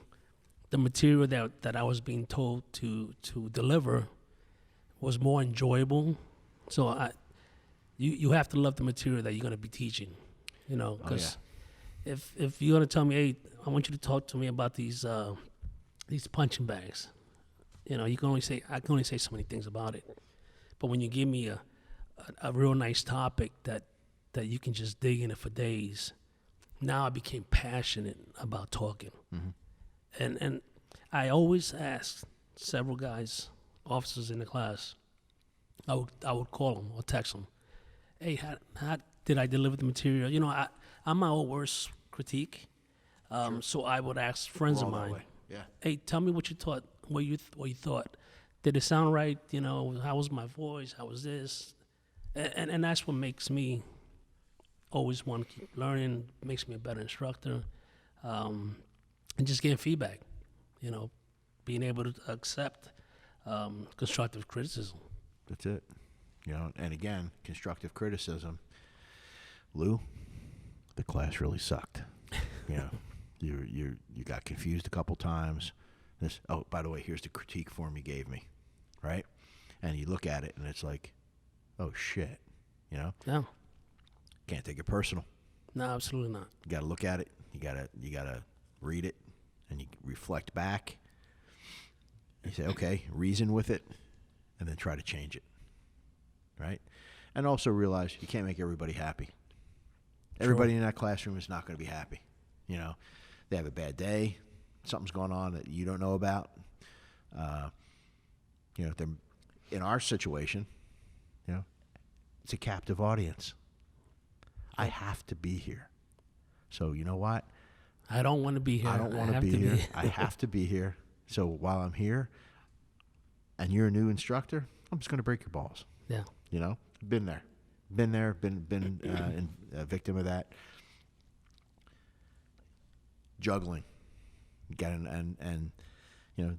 C: The material that I was being told to deliver was more enjoyable. So you have to love the material that you're going to be teaching, because if you're going to tell me, hey, I want you to talk to me about these punching bags, I can only say so many things about it. But when you give me a real nice topic that you can just dig in it for days. Now I became passionate about talking, and I always asked several guys, officers in the class. I would call them or text them, hey, how did I deliver the material? You know, I'm my own worst critique. So I would ask friends of mine,
B: Yeah.
C: hey, tell me what you thought, what you thought. Did it sound right? You know, how was my voice? How was this? And that's what makes me always want to keep learning, makes me a better instructor, and just getting feedback, you know, being able to accept constructive criticism.
B: That's it. You know, and again, constructive criticism. Lou, the class really sucked. You know, you got confused a couple times. Oh, by the way, here's the critique form you gave me, right? And you look at it, and it's like, oh shit, you know?
C: Yeah.
B: Can't take it personal.
C: No, absolutely not.
B: You got to look at it. You gotta read it, and you reflect back. You say, okay, reason with it, and then try to change it, right? And also realize you can't make everybody happy. Everybody in that classroom is not going to be happy. You know, they have a bad day. Something's going on that you don't know about. You know, in our situation, you know, it's a captive audience. I have to be here. So you know what?
C: I don't want to be here.
B: I don't want to be here. I have to be here. So while I'm here, and you're a new instructor, I'm just going to break your balls.
C: Yeah.
B: You know, been there, been a victim of that. Juggling, and you know,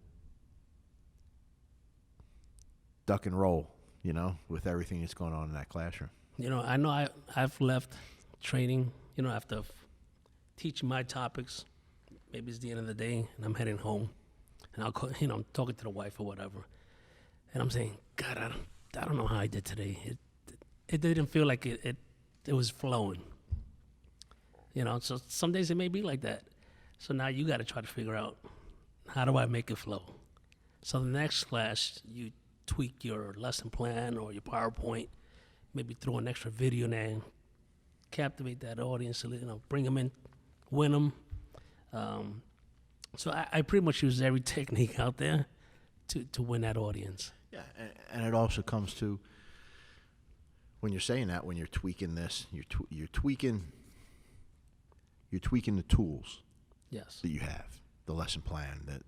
B: duck and roll. You know, with everything that's going on in that classroom.
C: You know, I've left training, you know, after teaching my topics. Maybe it's the end of the day, and I'm heading home, and I'll call, you know, I'm talking to the wife or whatever, and I'm saying, God, I don't know how I did today. It didn't feel like it was flowing. You know, so some days it may be like that. So now you got to try to figure out, how do I make it flow? So the next class, you tweak your lesson plan or your PowerPoint, maybe throw an extra video in there and captivate that audience, you know, bring them in, win them. So I pretty much use every technique out there to win that audience.
B: Yeah, and it also comes to, when you're saying that, when you're tweaking this, you're tweaking the tools.
C: Yes.
B: That you have, the lesson plan,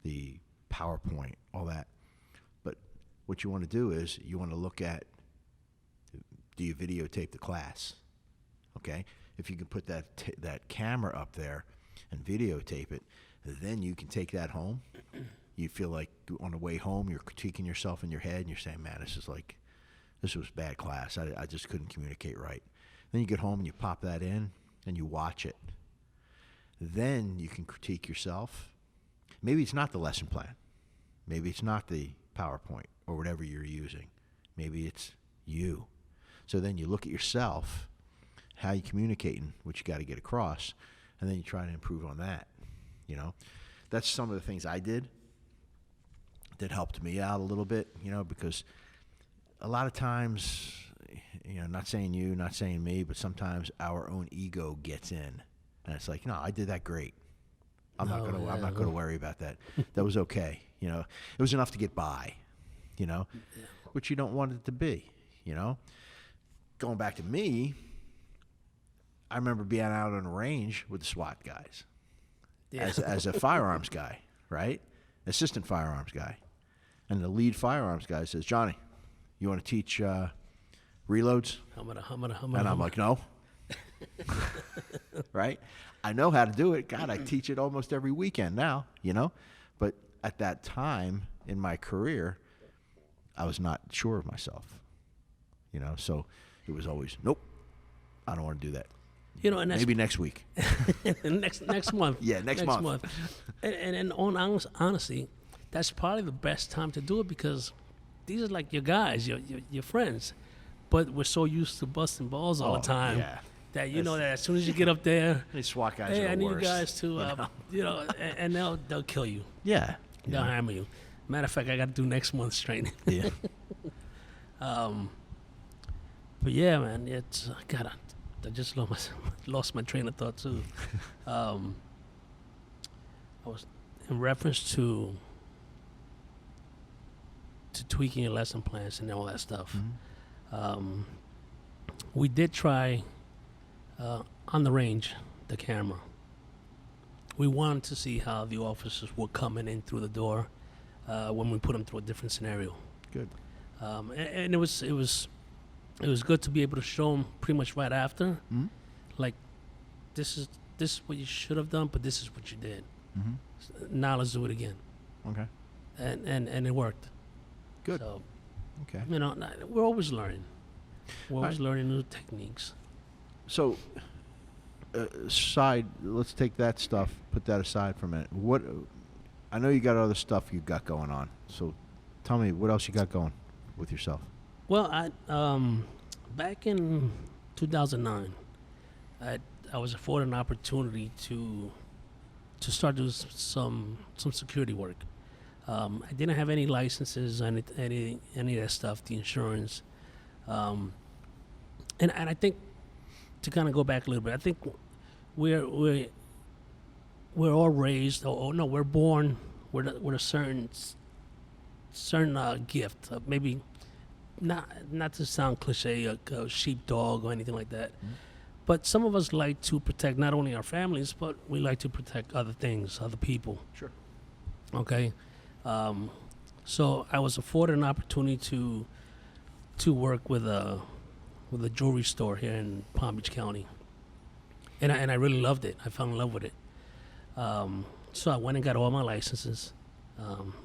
B: the PowerPoint, all that. But what you want to do is you want to look at, do you videotape the class? Okay, if you can put that camera up there and videotape it, then you can take that home. You feel like on the way home you're critiquing yourself in your head and you're saying, man, this was bad class. I just couldn't communicate right. Then you get home and you pop that in and you watch it. Then you can critique yourself. Maybe it's not the lesson plan. Maybe it's not the PowerPoint or whatever you're using. Maybe it's you. So then you look at yourself, how you communicating, what you got to get across, and then you try to improve on that. You know, that's some of the things I did that helped me out a little bit, you know, because a lot of times, you know, not saying you, not saying me, but sometimes our own ego gets in. And it's like, no, I did that great. I'm not gonna worry about that. That was okay. You know, it was enough to get by. You know, which you don't want it to be. You know, going back to me, I remember being out on the range with the SWAT guys, as a firearms guy, right? Assistant firearms guy, and the lead firearms guy says, Johnny, you want to teach reloads? And I'm like, no. Right? I know how to do it. God, I teach it almost every weekend now, you know? But at that time in my career, I was not sure of myself, you know? So it was always, nope, I don't want to do that.
C: You know, and
B: maybe next week.
C: next month.
B: Yeah, next month.
C: And on honesty, that's probably the best time to do it because these are like your guys, your friends. But we're so used to busting balls all the time that you know that as soon as you get up there,
B: these SWAT guys
C: hey,
B: are the
C: I need
B: worst,
C: you guys to, you know, and they'll kill you.
B: Yeah.
C: They'll hammer you. Matter of fact, I got to do next month's training.
B: Yeah.
C: But yeah, man, it's God. I just lost my train of thought too. I was in reference to tweaking your lesson plans and all that stuff.
B: Mm-hmm.
C: We did try on the range the camera. We wanted to see how the officers were coming in through the door when we put them through a different scenario.
B: Good.
C: And it was good to be able to show them pretty much right after,
B: Mm-hmm.
C: like this is what you should have done, but this is what you did.
B: Mm-hmm.
C: Now let's do it again,
B: Okay.
C: and it worked.
B: Good.
C: So
B: Okay.
C: we're always learning. We're always
B: Right.
C: learning new techniques.
B: So, let's take that stuff, put that aside for a minute. I know you got other stuff you've got going on. So, tell me what else you got going with yourself.
C: Well, back in 2009, I was afforded an opportunity to start doing some security work. I didn't have any licenses, any of that stuff, the insurance, and I think, to kind of go back a little bit, I think we're all raised, we're born with a certain gift, maybe not to sound cliche, a sheepdog or anything like that.
B: Mm-hmm.
C: But some of us like to protect not only our families, but we like to protect other things, other people.
B: Sure.
C: Okay. So I was afforded an opportunity to work with a jewelry store here in Palm Beach County, and I really loved it. I fell in love with it. So I went and got all my licenses,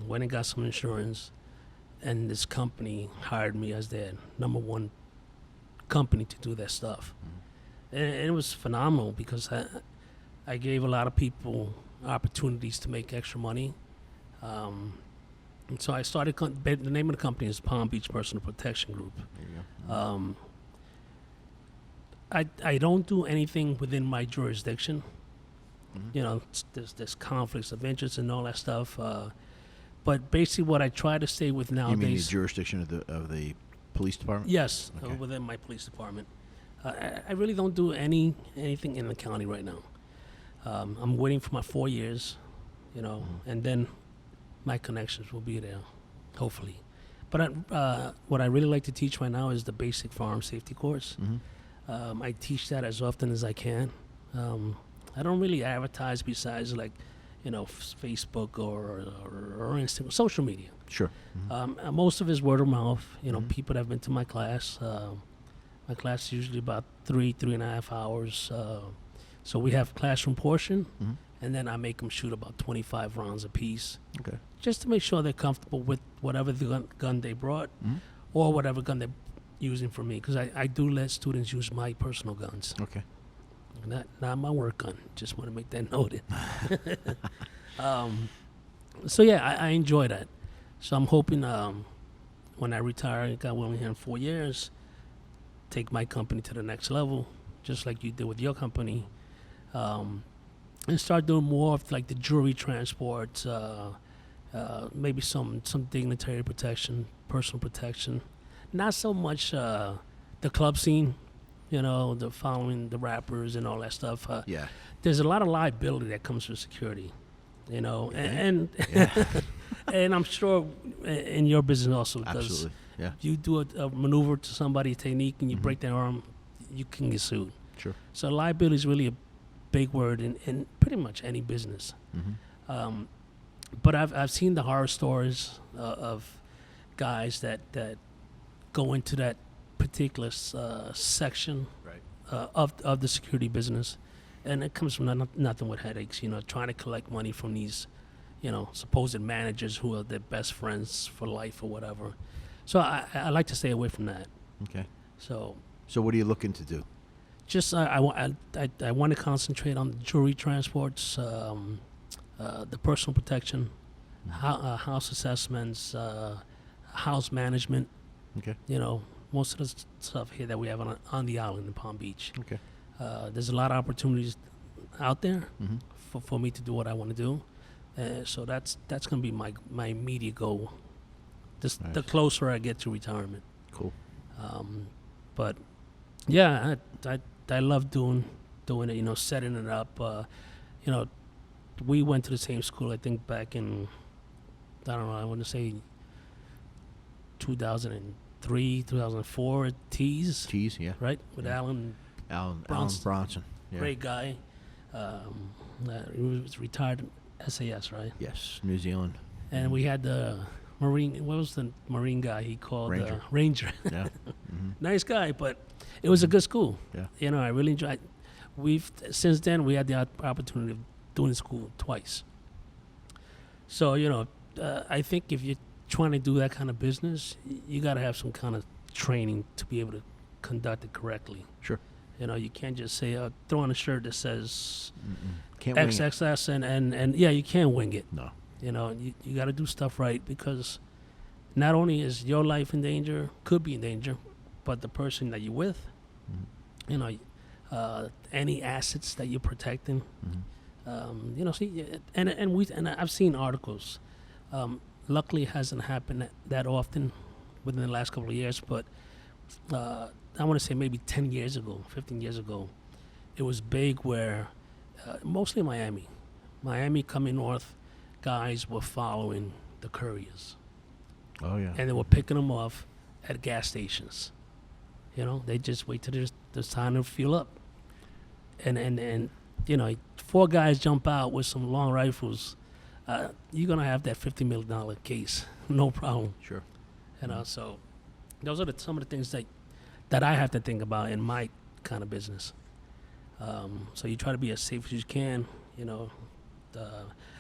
C: went and got some insurance, and this company hired me as their number one company to do that stuff. And it was phenomenal because I gave a lot of people opportunities to make extra money. And so I started, the name of the company is Palm Beach Personal Protection Group.
B: There you go.
C: I don't do anything within my jurisdiction.
B: Mhm.
C: There's conflicts of interest and all that stuff. But basically what I try to stay with
B: You mean the
C: nowadays.
B: jurisdiction of the police department?
C: Yes,
B: Okay.
C: within my police department. I really don't do anything in the county right now. I'm waiting for my 4 years, and then my connections will be there, hopefully. But what I really like to teach right now is the basic firearm safety course.
B: Mm-hmm.
C: I teach that as often as I can. I don't really advertise besides Facebook or Instagram, social media.
B: Sure. Mm-hmm.
C: Most of it is word of mouth.
B: Mhm.
C: People that have been to my class. My class is usually about 3.5 hours. So we have classroom portion,
B: Mhm.
C: and then I make them shoot about 25 rounds apiece,
B: Okay.
C: just to make sure they're comfortable with whatever the gun they brought,
B: Mhm.
C: or whatever gun they're using for me. Because I do let students use my personal guns,
B: Okay.
C: not my work gun. Just want to make that noted. So yeah, I enjoy that. So I'm hoping when I retire, God willing, here in 4 years, take my company to the next level, just like you did with your company, and start doing more of like the jewelry transport, maybe some dignitary protection, personal protection, not so much the club scene, the following the rappers and all that stuff.
B: Yeah.
C: There's a lot of liability that comes with security, and
B: Yeah.
C: and I'm sure in your business also, because
B: Absolutely. Yeah.
C: if you do a maneuver to somebody's technique and you
B: Mhm.
C: break their arm, you can get sued.
B: Sure.
C: So liability is really a big word in pretty much any business.
B: Mm-hmm.
C: But I've seen the horror stories of guys that go into that particular section
B: Right.
C: of the security business, and it comes from nothing but headaches. Trying to collect money from these, supposed managers who are their best friends for life or whatever. So I like to stay away from that.
B: Okay.
C: So
B: So what are you looking to do?
C: just I want to concentrate on the jewelry transports, the personal protection, house assessments, house management.
B: Okay.
C: Most of the stuff here that we have on the island in Palm Beach.
B: Okay.
C: There's a lot of opportunities out there
B: Mm-hmm.
C: for me to do what I want to do. So that's going to be my immediate goal. The
B: Nice.
C: closer I get to retirement.
B: Cool.
C: But Yeah, I love doing it. You know, setting it up. You know, we went to the same school. I think back in I don't know. I want to say 2003, 2004. Tees,
B: Tees, yeah.
C: right? With
B: Yeah.
C: Alan,
B: Alan
C: Bronson.
B: Bronson. Yeah.
C: great guy. He was retired SAS, right?
B: Yes, New Zealand.
C: And we had the Marine. What was the Marine guy? He called
B: Ranger.
C: Ranger.
B: Yeah. hmm
C: Nice guy, but it was a good school.
B: Yeah.
C: You know, I really enjoyed. We've since then we had the opportunity of doing school twice. So you know, I think if you're trying to do that kind of business, you got to have some kind of training to be able to conduct it correctly.
B: Sure.
C: You know, you can't just say throw on a shirt that says
B: Can't wing it.
C: XXS and yeah, you can't wing it.
B: No.
C: You know, you got to do stuff right because not only is your life in danger, could be in danger, but the person that you're with,
B: Mhm.
C: you know, any assets that you're protecting.
B: Mhm.
C: You know, see, and I've seen articles. Luckily, it hasn't happened that often within the last couple of years, but I want to say maybe 10 years ago, 15 years ago, it was big where mostly Miami coming north, guys were following the couriers
B: Oh yeah.
C: and they were picking them off at gas stations. You know, they just wait till there's time to fuel up, and you know, 4 guys jump out with some long rifles. You're gonna have that $50 million case, no problem.
B: Sure.
C: You know, so those are some of the things that I have to think about in my kind of business. So you try to be as safe as you can. You know,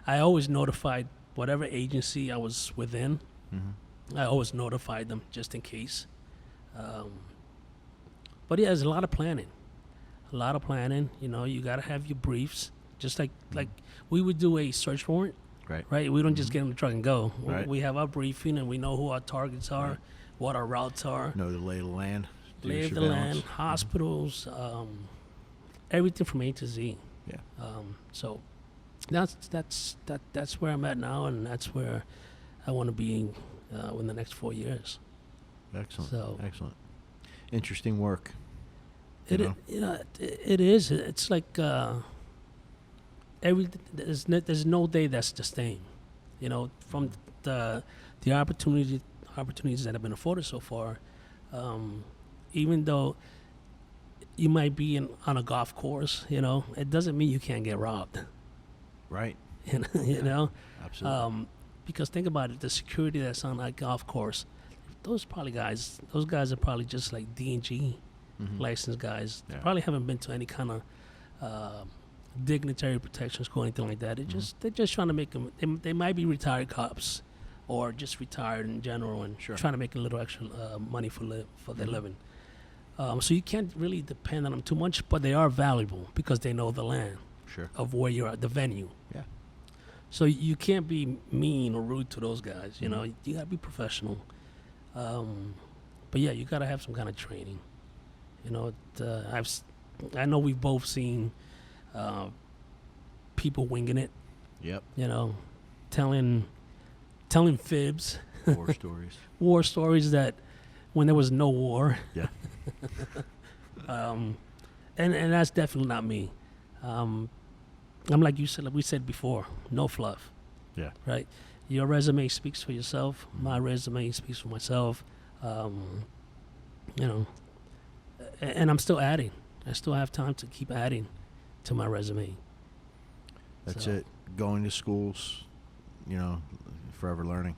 C: I always notified whatever agency I was within.
B: Mm-hmm.
C: I always notified them just in case. But yeah, there's a lot of planning. You know, you got to have your briefs. Just like we would do a search warrant,
B: Right.
C: right? We don't just get in the truck and go.
B: Right.
C: We have our briefing and we know who our targets are,
B: Right.
C: what our routes are,
B: Know the lay of the land. Do
C: lay
B: your
C: of the land,
B: surveillance.
C: hospitals, everything from A to Z.
B: Yeah.
C: So that's where I'm at now, and that's where I want to be in the next 4 years.
B: Excellent.
C: So-
B: Excellent. Interesting work.
C: It is. It's like there's no day that's the same. You know, from the opportunities that have been afforded so far. Even though you might be on a golf course, you know, it doesn't mean you can't get robbed.
B: Right.
C: You know,
B: Absolutely.
C: because think about it, the security that's on that golf course, those guys are probably just like D&G
B: Mhm.
C: licensed guys. They
B: Yeah.
C: probably haven't been to any kind of dignitary protection school or anything like that. They're just trying to make them. They might be retired cops, or just retired in general, and
B: Sure.
C: trying to make a little extra money for their
B: Mhm.
C: living. So you can't really depend on them too much, but they are valuable because they know the land
B: Sure.
C: of where you're at, the venue.
B: Yeah.
C: So you can't be mean or rude to those guys. You
B: Mhm.
C: know, you gotta be professional. But yeah, you gotta have some kind of training. You know, I know we've both seen people winging it.
B: Yep.
C: You know, telling fibs,
B: War stories.
C: war stories that when there was no war.
B: Yeah.
C: And that's definitely not me. I'm like you said, like we said before, no fluff.
B: Yeah.
C: Right. Your resume speaks for yourself. My resume speaks for myself. You know, and I'm still adding. I still have time to keep adding to my resume.
B: That's
C: So-
B: it. Going to schools, you know, forever learning.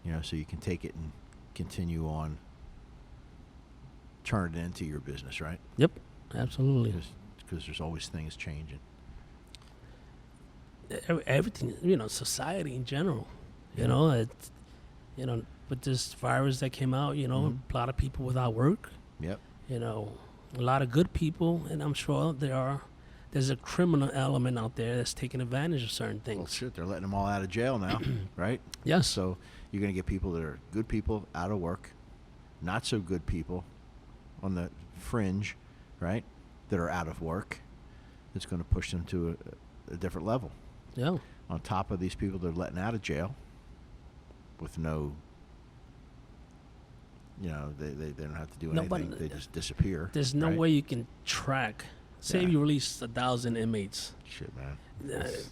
B: You know, so you can take it and continue on. Turn it into your business, right?
C: Yep, absolutely.
B: Because there's always things changing.
C: Everything, you know, society in general. You know, with this virus that came out, you know,
B: Mhm.
C: a lot of people without work.
B: Yep.
C: You know, a lot of good people, and I'm sure there's a criminal element out there that's taking advantage of certain
B: Well,
C: things.
B: shit, they're letting them all out of jail now, right?
C: Yes.
B: So you're going to get people that are good people out of work, not so good people on the fringe, right, that are out of work. It's going to push them to a different level.
C: Yeah.
B: On top of these people they're letting out of jail with no, You know, they don't have to do
C: No, but
B: anything. They just disappear.
C: There's no
B: right?
C: way you can track. Say
B: Yeah.
C: you release 1,000 inmates.
B: Shit, man.
C: Uh,
B: It's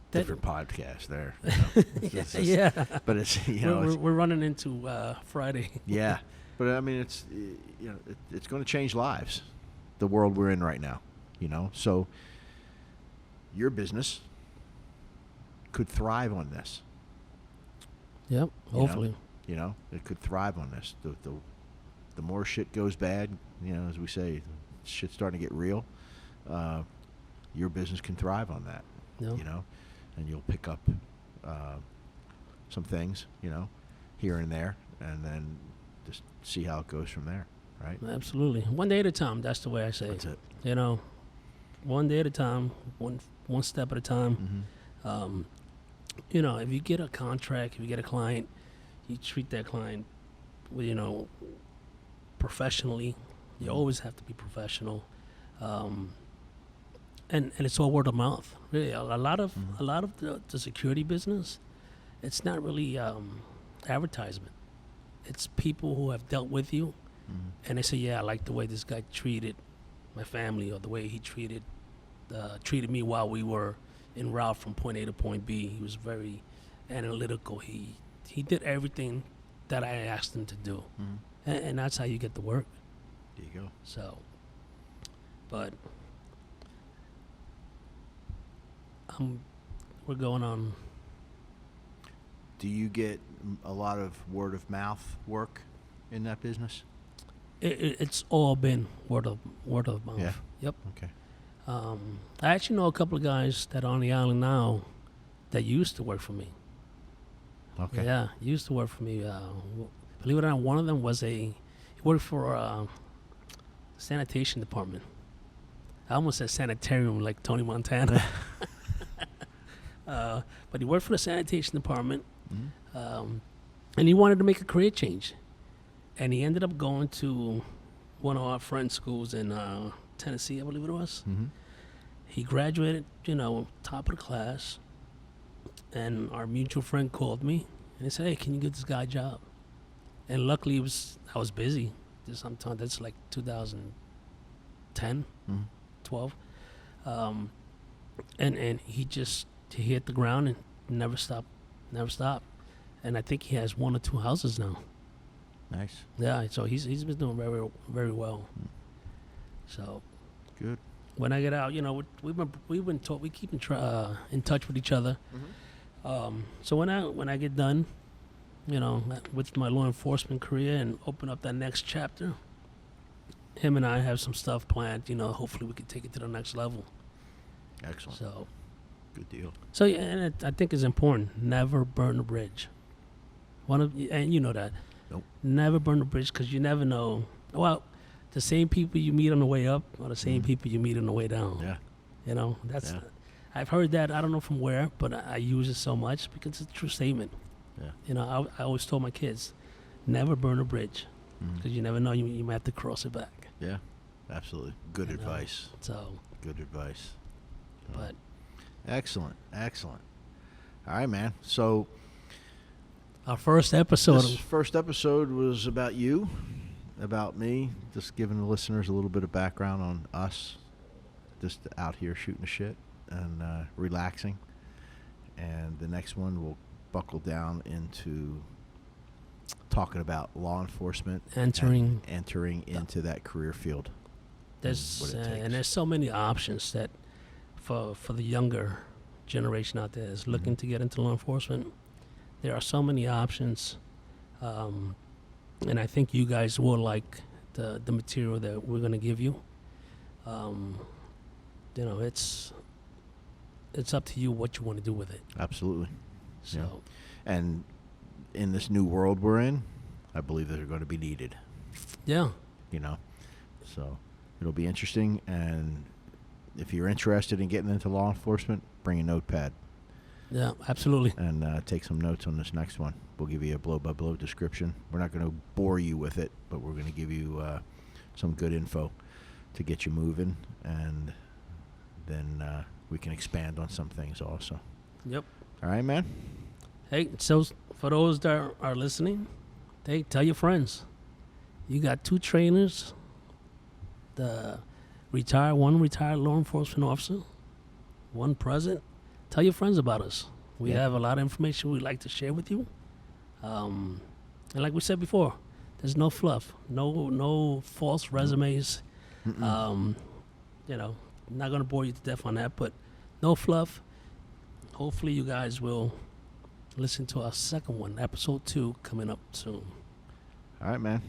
C: that-
B: different podcast there. You know? It's just-
C: yeah.
B: But it's, you know, it's,
C: We're running into Friday.
B: yeah. But I mean, it's, you know, it's going to change lives, the world we're in right now, you know? So your business could thrive on this.
C: Yep.
B: know?
C: Hopefully.
B: You know, it could thrive on this. The more shit goes bad, you know, as we say, shit's starting to get real. Your business can thrive on that.
C: Yeah.
B: You know, and you'll pick up some things, you know, here and there, and then just see how it goes from there. Right?
C: Absolutely. One day at a time. That's the way I say
B: That's
C: it.
B: it.
C: You know, one day at a time, one step at a time.
B: Mm-hmm.
C: You know, if you get a contract, if you get a client, you treat that client, you know, professionally. You
B: Mhm.
C: always have to be professional, and it's all word of mouth. Really, a lot of the security business, it's not really advertisement. It's people who have dealt with you, and they say, "Yeah, I like the way this guy treated my family, or the way he treated me while we were en route from point A to point B. He was very analytical. He did everything that I asked him to do, and that's how you get the work."
B: There you go.
C: So, but we're going on.
B: Do you get a lot of word of mouth work in that business?
C: It's all been word of mouth.
B: Yeah.
C: Yep.
B: Okay.
C: I actually know a couple of guys that are on the island now that used to work for me.
B: Okay.
C: Yeah, used to work for me. Believe it or not, one of them he worked for sanitation department. I almost said sanitarium like Tony Montana. But he worked for the sanitation department,
B: Mhm.
C: and he wanted to make a career change. And he ended up going to one of our friends' schools in Tennessee, I believe it was.
B: Mm-hmm.
C: He graduated, you know, top of the class. And our mutual friend called me and he said, "Hey, can you give this guy a job?" And luckily I was busy. Sometime that's like 2010,
B: Mm-hmm.
C: 12. And he hit the ground and never stopped. And I think he has 1 or 2 houses now.
B: Nice.
C: Yeah, so he's been doing very, very well. So
B: Good.
C: when I get out, you know, we keep in touch with each other. So when I get done, you know, with my law enforcement career and open up that next chapter, him and I have some stuff planned. You know, hopefully we can take it to the next level.
B: Excellent.
C: So
B: Good deal.
C: yeah, and I think it's important. Never burn a bridge. And you know that.
B: Nope.
C: Never burn a bridge, because you never know. Well, the same people you meet on the way up are the same people you meet on the way down.
B: Yeah.
C: You know, that's.
B: Yeah.
C: I've heard that. I don't know from where, but I use it so much because it's a true statement.
B: Yeah.
C: You know, I always told my kids, never burn a bridge, because you never know, you might have to cross it back.
B: Yeah. Absolutely. Good
C: You know,
B: advice.
C: So,
B: Good advice.
C: but
B: Excellent. Excellent. All right, man. So
C: our first episode.
B: this first episode was about you, about me, just giving the listeners a little bit of background on us, just out here shooting the shit and relaxing. And the next one will buckle down into talking about law enforcement
C: Entering
B: and entering into that career field.
C: There's
B: what it takes.
C: and there's so many options that for the younger generation out there that's looking to get into law enforcement. There are so many options, and I think you guys will like the material that we're gonna give you. You know, it's up to you what you want to do with it.
B: Absolutely.
C: So.
B: Yeah. And in this new world we're in, I believe that they're going to be needed.
C: Yeah.
B: You know, so it'll be interesting. And if you're interested in getting into law enforcement, bring a notepad
C: Yeah, absolutely.
B: and take some notes on this next one. We'll give you a blow-by-blow description. We're not going to bore you with it, but we're going to give you some good info to get you moving, and then we can expand on some things also.
C: Yep.
B: All right, man?
C: Hey, so for those that are listening, hey, tell your friends. You got 2 trainers, one retired law enforcement officer, 1 present. Tell your friends about us. We have a lot of information we'd like to share with you. And like we said before, there's no fluff, no false resumes. You know, not going to bore you to death on that, but no fluff. Hopefully you guys will listen to our second one, episode 2, coming up soon.
B: All right, man.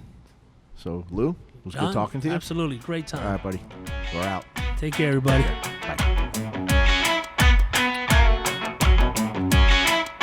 B: So, Lou, it was
C: John,
B: good talking to you.
C: Absolutely. Great time.
B: All right, buddy. We're out.
C: Take care, everybody.
B: Bye.